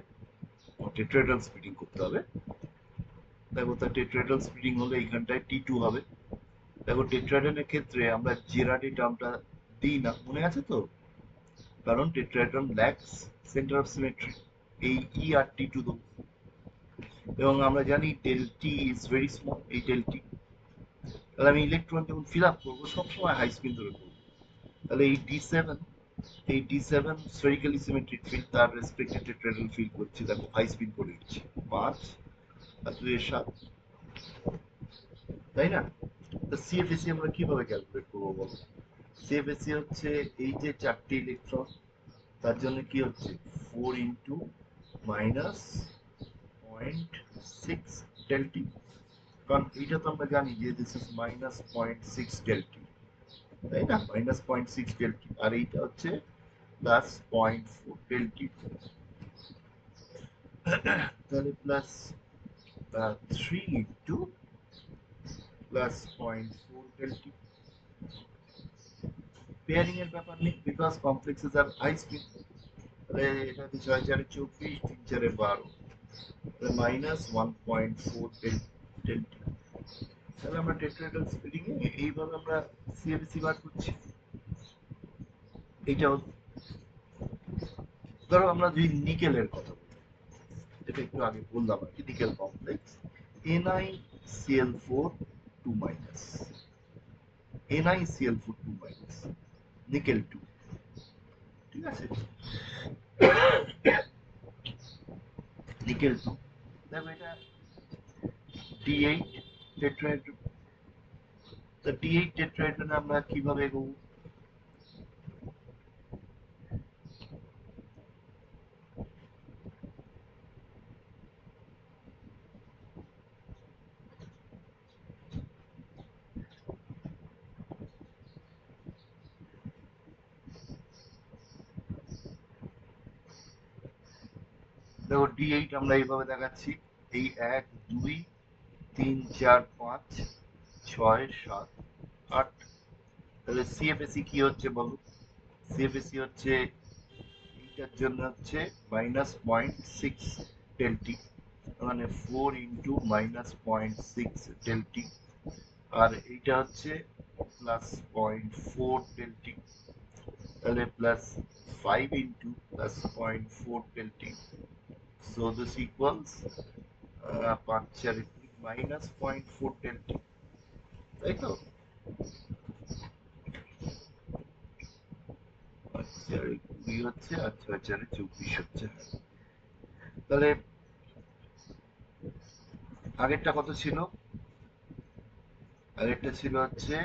টেট্রাহেড্রাল স্প্লিটিং করতে হবে। দেখো তার টেট্রাহেড্রাল স্প্লিটিং হলে এইখানটায় T2 হবে। দেখো টেট্রাহেড্রনের ক্ষেত্রে আমরা জেরাডি টার্মটা দিই না, মনে আছে তো? কারণ tetrahedron lacks centre of symmetry, এই ই আর T2 দেবো। এবং আমরা জানি del T is very small, এই ডেল টি। তাহলে আমি ইলেকট্রন যখন ফিল আপ করবো সবসময় হাই স্পিন ধরে করবো। তাহলে এই D7 স্ফেরিক্যালি সিমেট্রিক ফিল্ড, তার রেসপেক্টেড টেট্রাহেড্রাল ফিল্ড করছি, দেখো হাই স্পিন করে দিচ্ছি 5 আর 2 এর 7, তাই না? তো সিএফএসি আমরা কিভাবে ক্যালকুলেট করবো বলো? সিএফএসি হচ্ছে এই যে 4টে ইলেকট্রন, তার জন্য কি হচ্ছে 4 ইন্টু মাইনাস 0.6 ডেল টি, কারণ এইটা তো আমরা জানি যে this is minus 0.6 del T, তাই না? মাইনাস 0.6 ডেল টি, আর এইটা হচ্ছে প্লাস 0.4 ডেল টি। তাহলে plus 3 into plus 0.4 del T. Pairing এর ব্যাপার নেই, because complexes are high speed. তাহলে এটা হচ্ছে 6 4 24, 3 4 12, তাহলে মাইনাস 1.4 ডেল টি। তাহলে আমরা টেট্রাহেড্রাল স্প্লিটিং এ এইভাবে আমরা সিএফসি বার করছি। এইটাও ধরো আমরা যদি নিকেলের কথা বলি, যেটা একটু আগে বললাম আর কি, nickel complex NiCl4 2 minus, NiCl4 2 minus, nickel 2, ঠিক আছে? নিকেল 2, দেখো এটা D8 টেট্রাহেড্রন। তো D8 টেট্রাহেড্রন আমরা কিভাবে এগোবো? দেখো D8 আমরা এইভাবে দেখাচ্ছি, এই 1 2 3 4 5 6 7 8। তাহলে সিএফএসি কি হচ্ছে বলো? সিএফএসি হচ্ছে এইটার জন্য হচ্ছে মাইনাস 0.6 ডেল টি, মানে 4 ইন্টু মাইনাস 0.6 ডেল টি, আর এইটা হচ্ছে প্লাস 0.4 ডেল টি, তাহলে plus 5 into plus 0.4 del T. So this equals 5 4 minus 0.4 del T, তাই তো? 5 4 20 হচ্ছে আর 6 4 24 হচ্ছে। তাহলে আগেরটা কত ছিল? আগেরটা ছিল হচ্ছে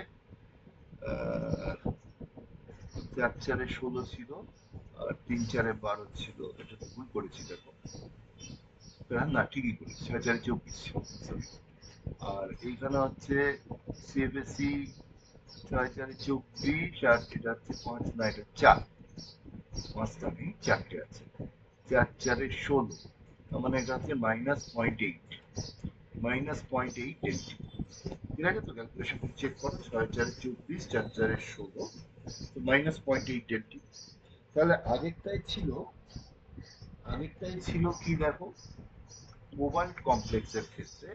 4 4 16 ছিল, আর 3 4 12 ছিল। এটা তো ভুল করেছি, দেখো। না ঠিকই করেছি, 6 4 24 ছিল, সরি। আর এইখানে হচ্ছে সিএফএসি 6 4 24, আর এটা হচ্ছে 5 না, এটা 4, 5টা নেই, 4টে আছে। 4 4 16, তার মানে এটা হচ্ছে মাইনাস 0.8, মাইনাস 0.8 ডেল টি। ঠিক আছে তো? ক্যালকুলেশন চেক করো, 6 4 24, 4 4 16, তো মাইনাস 0.8 ডেল টি। তাহলে আগেরটাই ছিল কি দেখো, কোবাল্ট কমপ্লেক্সের ক্ষেত্রে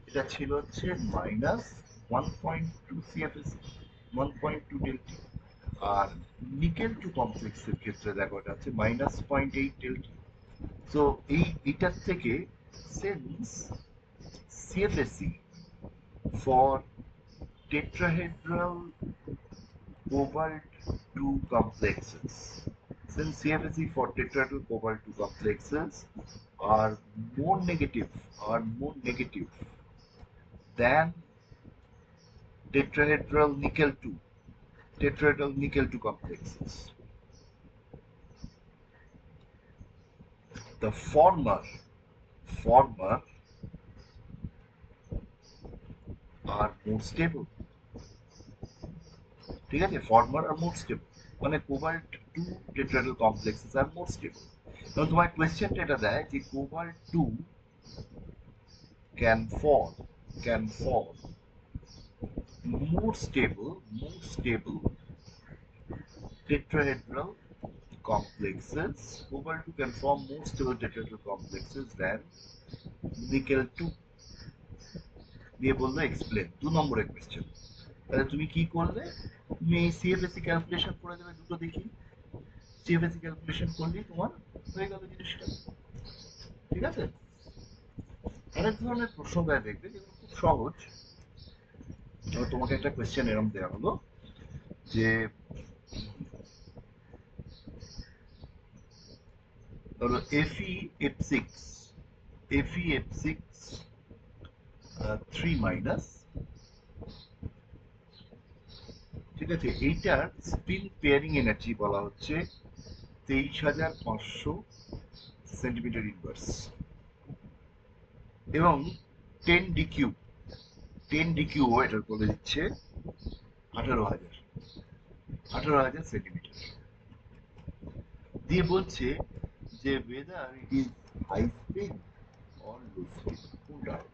এটা ছিল হচ্ছে মাইনাস 1.2 সিএফএসি, 1.2 ডেল টি। আর নিকেল টু কমপ্লেক্সের ক্ষেত্রে দেখো এটা হচ্ছে মাইনাস 0.8 ডেল টি। তো এটার থেকে sense CFAC for tetrahedral cobalt 2 complexes. Since CFSE for tetrahedral cobalt 2 complexes are more negative, than tetrahedral nickel 2 complexes. The former former are more stable, ঠিক আছে, former are more stable, মানে cobalt 2 tetrahedral complexes are more stable। এবং তোমার কোয়েশ্চেনটা এটা দেয় যে cobalt 2 can fall more stable tetrahedral complexes, cobalt 2 can form more stable tetrahedral complexes than nickel 2। দিয়ে বললো এক্সপ্লেন, 2 নম্বরের কোয়েশ্চেন। তাহলে তুমি কি করলে, তুমি সিএফএসি ক্যালকুলেশন করে দেবে দুটো দেখি, সিএফএসি ক্যালকুলেশন করলেই তোমার হয়ে গেল জিনিসটা, ঠিক আছে। অনেক ধরনের প্রশ্ন দেয় দেখবে যেগুলো খুব সহজ। এবার তোমাকে একটা কোয়েশ্চেন এরকম দেওয়া হলো যে ধরো Fe F6 3 ঠিক আছে, এইটার স্পিন পেয়ারিং এনার্জি বলা হচ্ছে 23,500 সেন্টিমিটার ইনভার্স, এবং 10 DQ এটার বলে দিচ্ছে 18,000 সেন্টিমিটার। দিয়ে বলছে যে whether it is high spin or low spin, কোনটা হবে।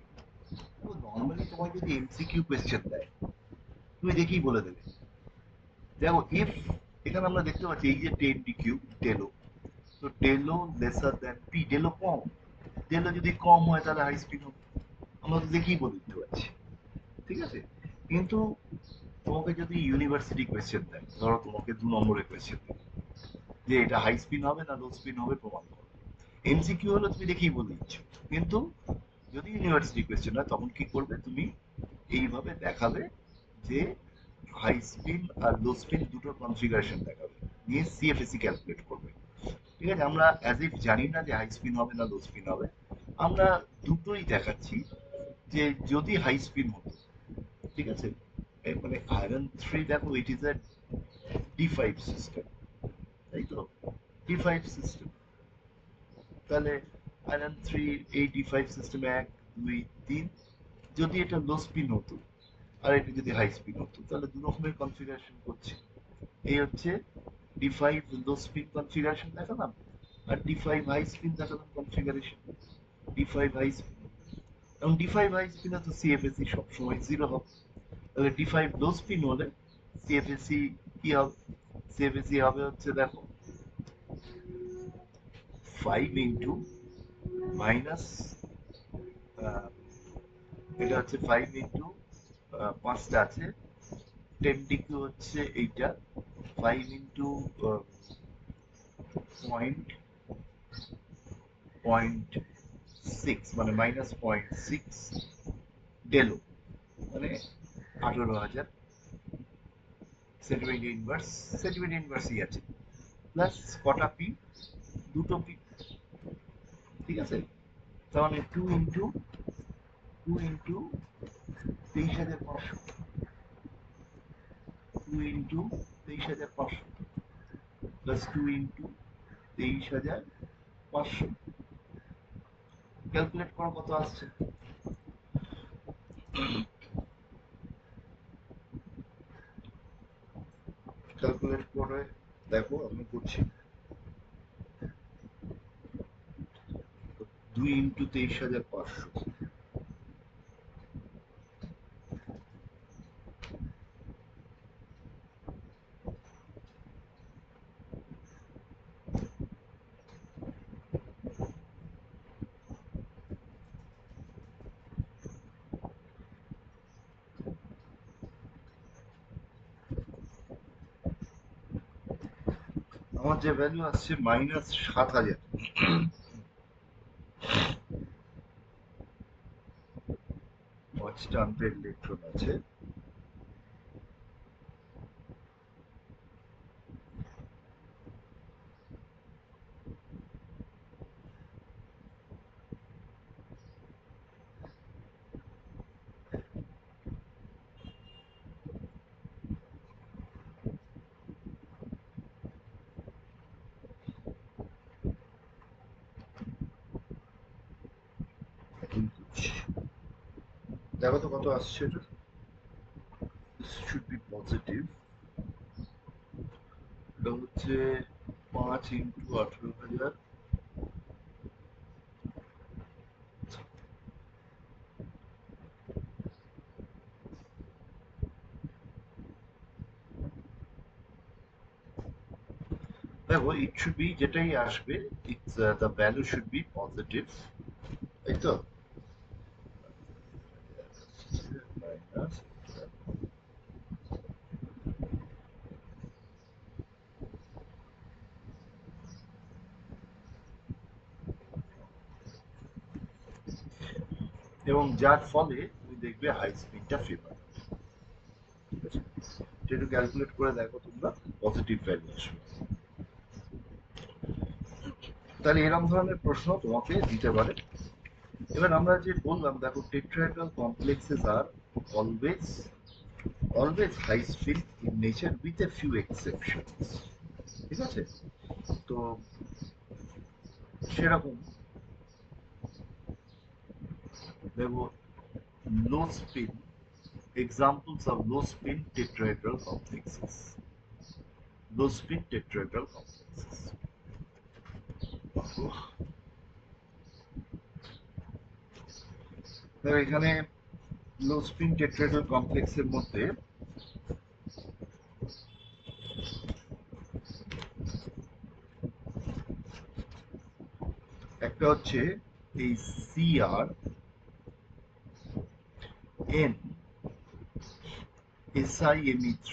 নর্মালি তোমায় যদি এমসিকিউ কোয়েশ্চেন দেয় তুমি দেখেই বলে দেবে। দেখো ইফ, এখানে আমরা দেখতে পাচ্ছি এই যে 10 DQ ডেলো, তো delta lesser than P, delta কম, ডেলো যদি কম হয় তাহলে হাই স্পিড হবে, আমরা তো দেখেই বলে দিতে পারছি, ঠিক আছে। কিন্তু তোমাকে যদি ইউনিভার্সিটি কোয়েশ্চেন দেয়, ধরো তোমাকে 2 নম্বরের কোয়েশ্চেন দেয় যে এটা হাই স্পিন হবে না লো স্পিন হবে প্রমাণ করো, এমসিকিউ হলো তুমি দেখেই বলে দিচ্ছ। কিন্তু যদি ইউনিভার্সিটি কোয়েশ্চেন হয় তখন কি করবে, তুমি এইভাবে দেখাবে যে হাই স্পিন আর লো স্পিন দুটোর কনফিগারেশন দেখাবে, নিয়ে সিএফএসি ক্যালকুলেট করবে, ঠিক আছে। আমরা অ্যাজ ইফ জানি না যে হাই স্পিন হবে না লো স্পিন হবে, আমরা দুটোই দেখাচ্ছি যে যদি হাই স্পিন হতো, ঠিক আছে, মানে আয়রন 3 দেখো it is a D5 system, তাই তো, D5 সিস্টেম, তাহলে আয়রন 3 এই D5 সিস্টেমে 1 2 3, যদি এটা লো স্পিন হতো আর এটা যদি হাই স্পিন হতো তাহলে 2 রকমের কনফিগারেশন করছে। এই হচ্ছে D5 লো স্পিন কনফিগারেশন দেখালাম, আর D5 হাই স্পিন দেখালাম কনফিগারেশন, D5 হাই স্পিন, এবং D5 হাই স্পিনে তো সিএফএসি সবসময় 0 হবে, তাহলে D5 লো স্পিন হলে সিএফএসি কি হবে, সিএফএসি হবে হচ্ছে দেখো 5 ইন্টু মাইনাস, এটা হচ্ছে 5 ইন্টু 5টা আছে, 10 DQ হচ্ছে এইটা, 5 ইন্টু পয়েন্ট পয়েন্ট সিক্স মানে -0.6 ডেলো, মানে 18,000 সেন্টিমিটার ইনভার্সই আছে, প্লাস কটা পি, দুটো পি, ঠিক আছে। তার মানে 2 into 23,500, 2 into 23,500 plus 2 into 23,500, calculate করো কত আসছে। ক্যালকুলেট করে দেখো, আমি করছি, 2 ইন্টু 23,500, আমার যে ভ্যালু আসছে -7,000। পাঁচটা আনপেড ইলেকট্রন আছে, দেখো তো কত আসছে এটা। This should be positive. এটা হচ্ছে 5 ইন্টু 18,000। দেখো it should be যেটাই আসবে, it's the value should be positive, তাই তো? মাইনাস, এবং যার ফলে তুমি দেখবে হাই স্পিডটা ফেভার। ঠিক আছে, এটা একটু ক্যালকুলেট করে দেখো তোমরা, পজিটিভ ভ্যালু আসবে। তাহলে এরকম ধরনের প্রশ্ন তোমাকে দিতে পারে। এবার আমরা যে বললাম, দেখো tetrahedral complexes are always always high speed in nature with a few exceptions. ঠিক আছে, তো সেরকম দেখো low spin, examples of low spin tetrahedral complexes. Low spin tetrahedral complexes. এখানে লো স্পিন টেট্রাহেড্রাল কমপ্লেক্সের মধ্যে একটা হচ্ছে এই CR N SiMe3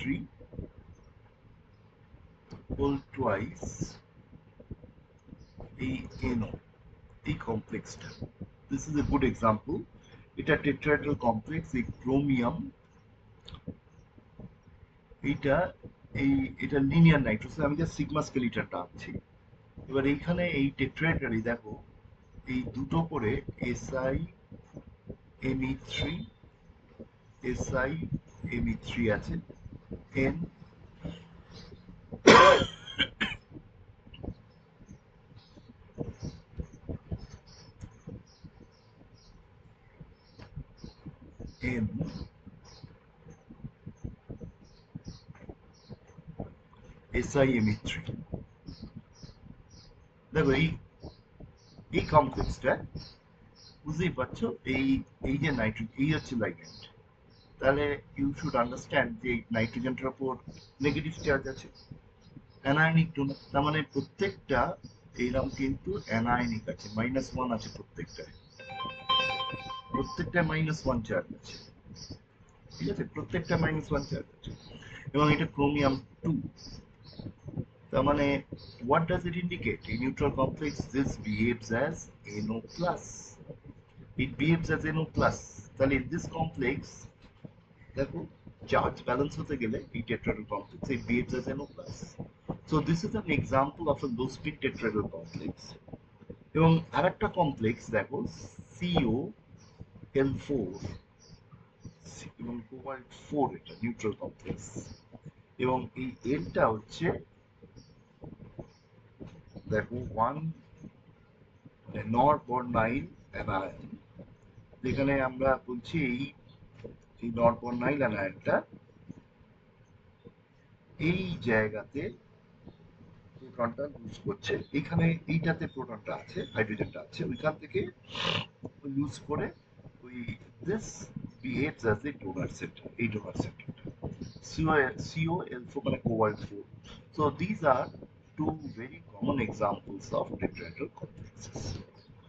whole twice এই NO, এই কমপ্লেক্সটা। This is a good example. এটা টেট্রাহেড্রাল কমপ্লেক্স। এই ক্রোমিয়াম, এইটা এটা লিনিয়ার নাইট্রোজেন। আমি জাস্ট সিগমা স্কেলিটনটা আনছি। এবার এইখানে এই টেট্রাহেড্রালই দেখো এই দুটো করে SiMe3 আছে, N N SiMe3। দেখো এই কমপ্লেক্সটা বুঝতেই পারছো, এই এই যে নাইট্রোজেন, এই হচ্ছে লাইগ্যান্ড। তাহলে ইউ শুড আন্ডারস্ট্যান্ড যে নাইট্রোজেনটার উপর নেগেটিভ চার্জ আছে, অ্যানায়নিক ডোনার। তার মানে প্রত্যেকটা এইরকম কিন্তু অ্যানায়নিক আছে, -1 আছে প্রত্যেকটায়, প্রত্যেকটা -1 চার্জ আছে। ঠিক আছে, প্রত্যেকটা -1 চার্জ আছে। এবং এটা ক্রোমিয়াম 2। তার মানে what does it indicate? A neutral complex, this behaves as NO+. It behaves as NO+. তাহলে in this complex দেখো চার্জ ব্যালেন্স হতে গেলে এই tetrahedral complex it behaves as NO+. So this is an example of a low spin tetrahedral complex. এবং আরেকটা কমপ্লেক্স দেখো COL4 এবং কোবাল্ট 4, এটা নিউট্রাল কমপ্লেক্স। এবং এই এলটা হচ্ছে দেখো 1 নরবর্নাইল অ্যানায়ন, যেখানে আমরা বলছি এই নরবর্নাইল অ্যানায়নটা এই জায়গাতে প্রোটনটা লুজ করছে। এখানে এইটাতে প্রোটনটা আছে, হাইড্রোজেনটা আছে, ওইখান থেকে লুজ করে ওই this behaves as a donor centre, এই ডোনার সেন্টারটা COL4 মানে cobalt 4। So these are two very common examples of tetrahedral complexes.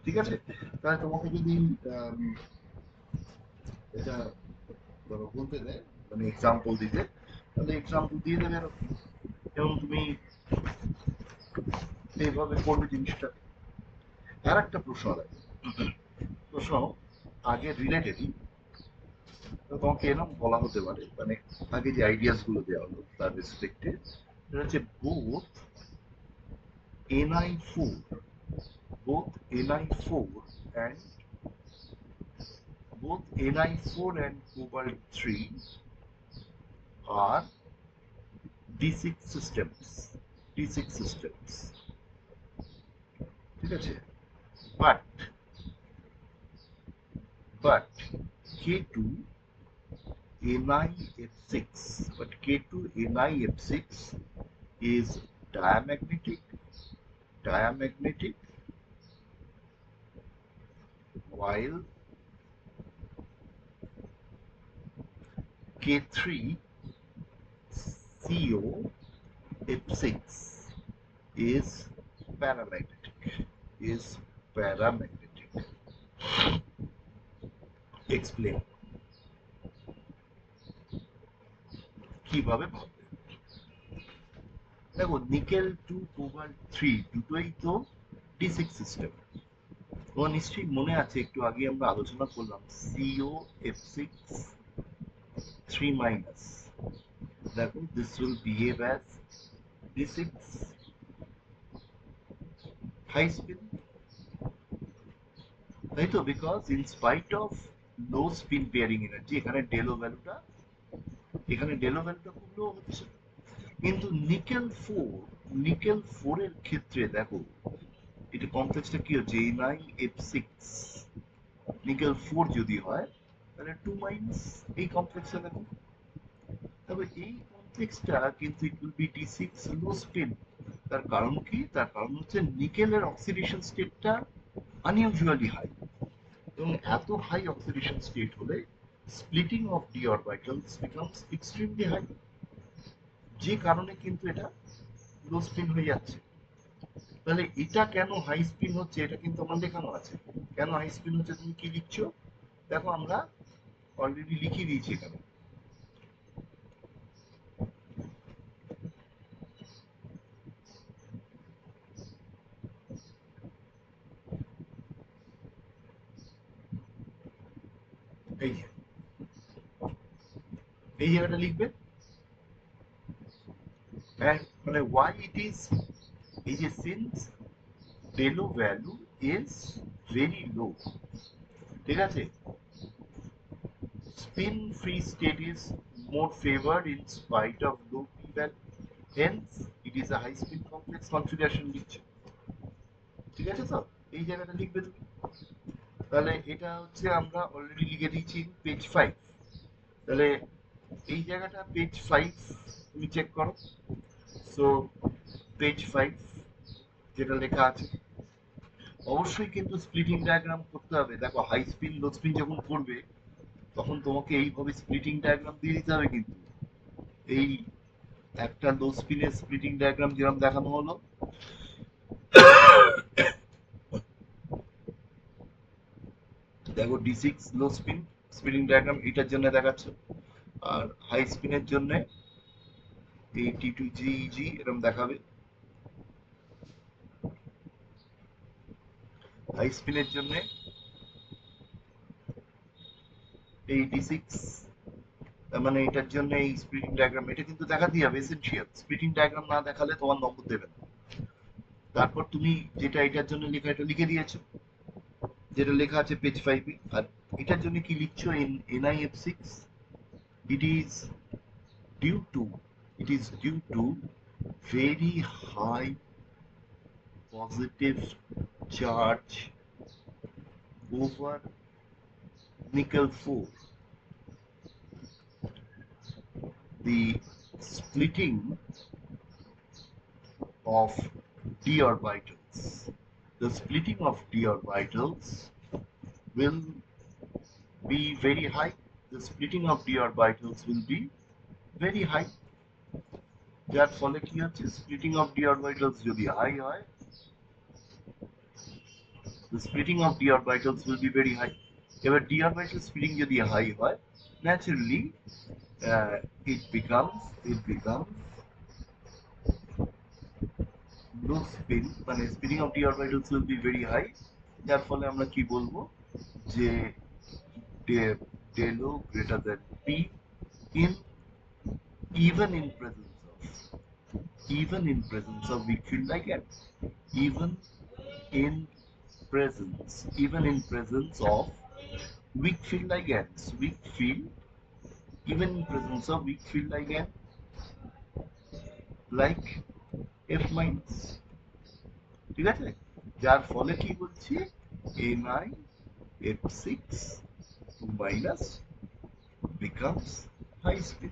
ঠিক আছে, তাহলে তোমাকে যদি এটা বলতে দেয়, মানে এক্সাম্পল দিতে, তাহলে এক্সাম্পল দিয়ে দেবে এরকম, এবং তুমি এইভাবে করবে জিনিসটা। আর একটা প্রশ্ন দেয়, প্রশ্ন আগে রিলেটেডই, তোমাকে এরকম বলা হতে পারে, মানে আগে যে আইডিয়াস গুলো দেওয়া হলো তার রেসপেক্টে, এটা হচ্ছে both Ni4 and cobalt 3 are D6 systems, D6 systems। ঠিক আছে, but K2 NiF6, but K2 NiF6 is diamagnetic, while K3 COF6 is paramagnetic. Explain. কিভাবে ভাববে? দেখো নিকেল 2 কোবাল্ট 3 দুটোই তো D6 সিস্টেম। তোমার নিশ্চয়ই মনে আছে একটু আগে আমরা আলোচনা করলাম COF6 3 minus. দেখো this will behave as D6 high spin, তাই তো? Because in spite of low spin pairing energy এখানে ডেলো ভ্যালুটা খুব লো হচ্ছে, কিন্তু নিকেল 4 এর ক্ষেত্রে দেখো এটা কমপ্লেক্সটা কি হচ্ছে, NiF6 নিকেল 4 যদি হয় তাহলে 2 মাইনাস এই কমপ্লেক্সটা দেখো। তবে এই কমপ্লেক্সটা কিন্তু it will be D6 low spin. তার কারণ কি? তার কারণ হচ্ছে নিকেলের অক্সিডেশন স্টেটটা আনইউজুয়ালি হাই, এবং এত হাই অক্সিডেশন স্টেট হলে splitting of D orbitals becomes extremely high, যে কারণে কিন্তু এটা লো স্পিন হয়ে যাচ্ছে। তাহলে এটা কেন হাই স্পিন হচ্ছে এটা কিন্তু আমার দেখানো আছে। কেন হাই স্পিন হচ্ছে তুমি কি লিখছো দেখো, আমরা অলরেডি লিখে দিয়েছি এখানে। এই যে এই জায়গাটা লিখবে, মানে why it is, এই যে since Delo value is very low, ঠিক আছে, spin free state is more favored in spite of low p value, hence it is a high spin complex configuration লিখছো, ঠিক আছে? তো এই জায়গাটা লিখবে তুমি। তাহলে এটা হচ্ছে আমরা অলরেডি লিখে দিয়েছি পেজ 5। তাহলে এই জায়গাটা পেজ 5 তুমি চেক করো। সো পেজ 5 যেটা লেখা আছে, অবশ্যই কিন্তু স্প্লিটিং ডায়াগ্রাম করতে হবে। দেখো হাই স্পিন লো স্পিন যখন করবে তখন তোমাকে এইভাবে স্প্লিটিং ডায়াগ্রাম দিয়ে দিতে হবে। কিন্তু এই একটা লো স্পিনের স্প্লিটিং ডায়াগ্রাম যেরকম দেখানো হলো, দেখো D6 low spin splitting diagram এটার জন্য দেখাচ্ছে, আর হাই স্পিনের জন্য এই T2GEG এরকম দেখাবে। হাই স্পিনের জন্য এই D6, মানে এটার জন্য এই স্প্লিটিং ডায়াগ্রাম এটা কিন্তু দেখাতেই হবে, এসেনশিয়াল। স্প্লিটিং ডায়াগ্রাম না দেখালে তোমার নম্বর দেবে না। তারপর তুমি যেটা এটার জন্য লেখা এটা লিখে দিয়েছো, যেটা লেখা আছে পেজ 5 এ। আর এটার জন্য কি লিখছো, NiF6 it is due to very high positive charge over nickel 4. The splitting of d orbitals, will be very high. The splitting of d orbitals will be very high. যার ফলে কি হচ্ছে, splitting of d orbitals যদি হাই হয়, the splitting of d orbitals will be very high. এবার d orbital splitting যদি হাই হয়, naturally it becomes low spin, মানে spinning of d orbitals will be very high, যার ফলে আমরা কি বলবো যে Delo greater than p in even in presence of weak field ligand, even in presence of weak field ligands, even in presence of weak field ligand like F minus, ঠিক আছে? যার ফলে কি বলছি, NiF6 minus becomes high speed.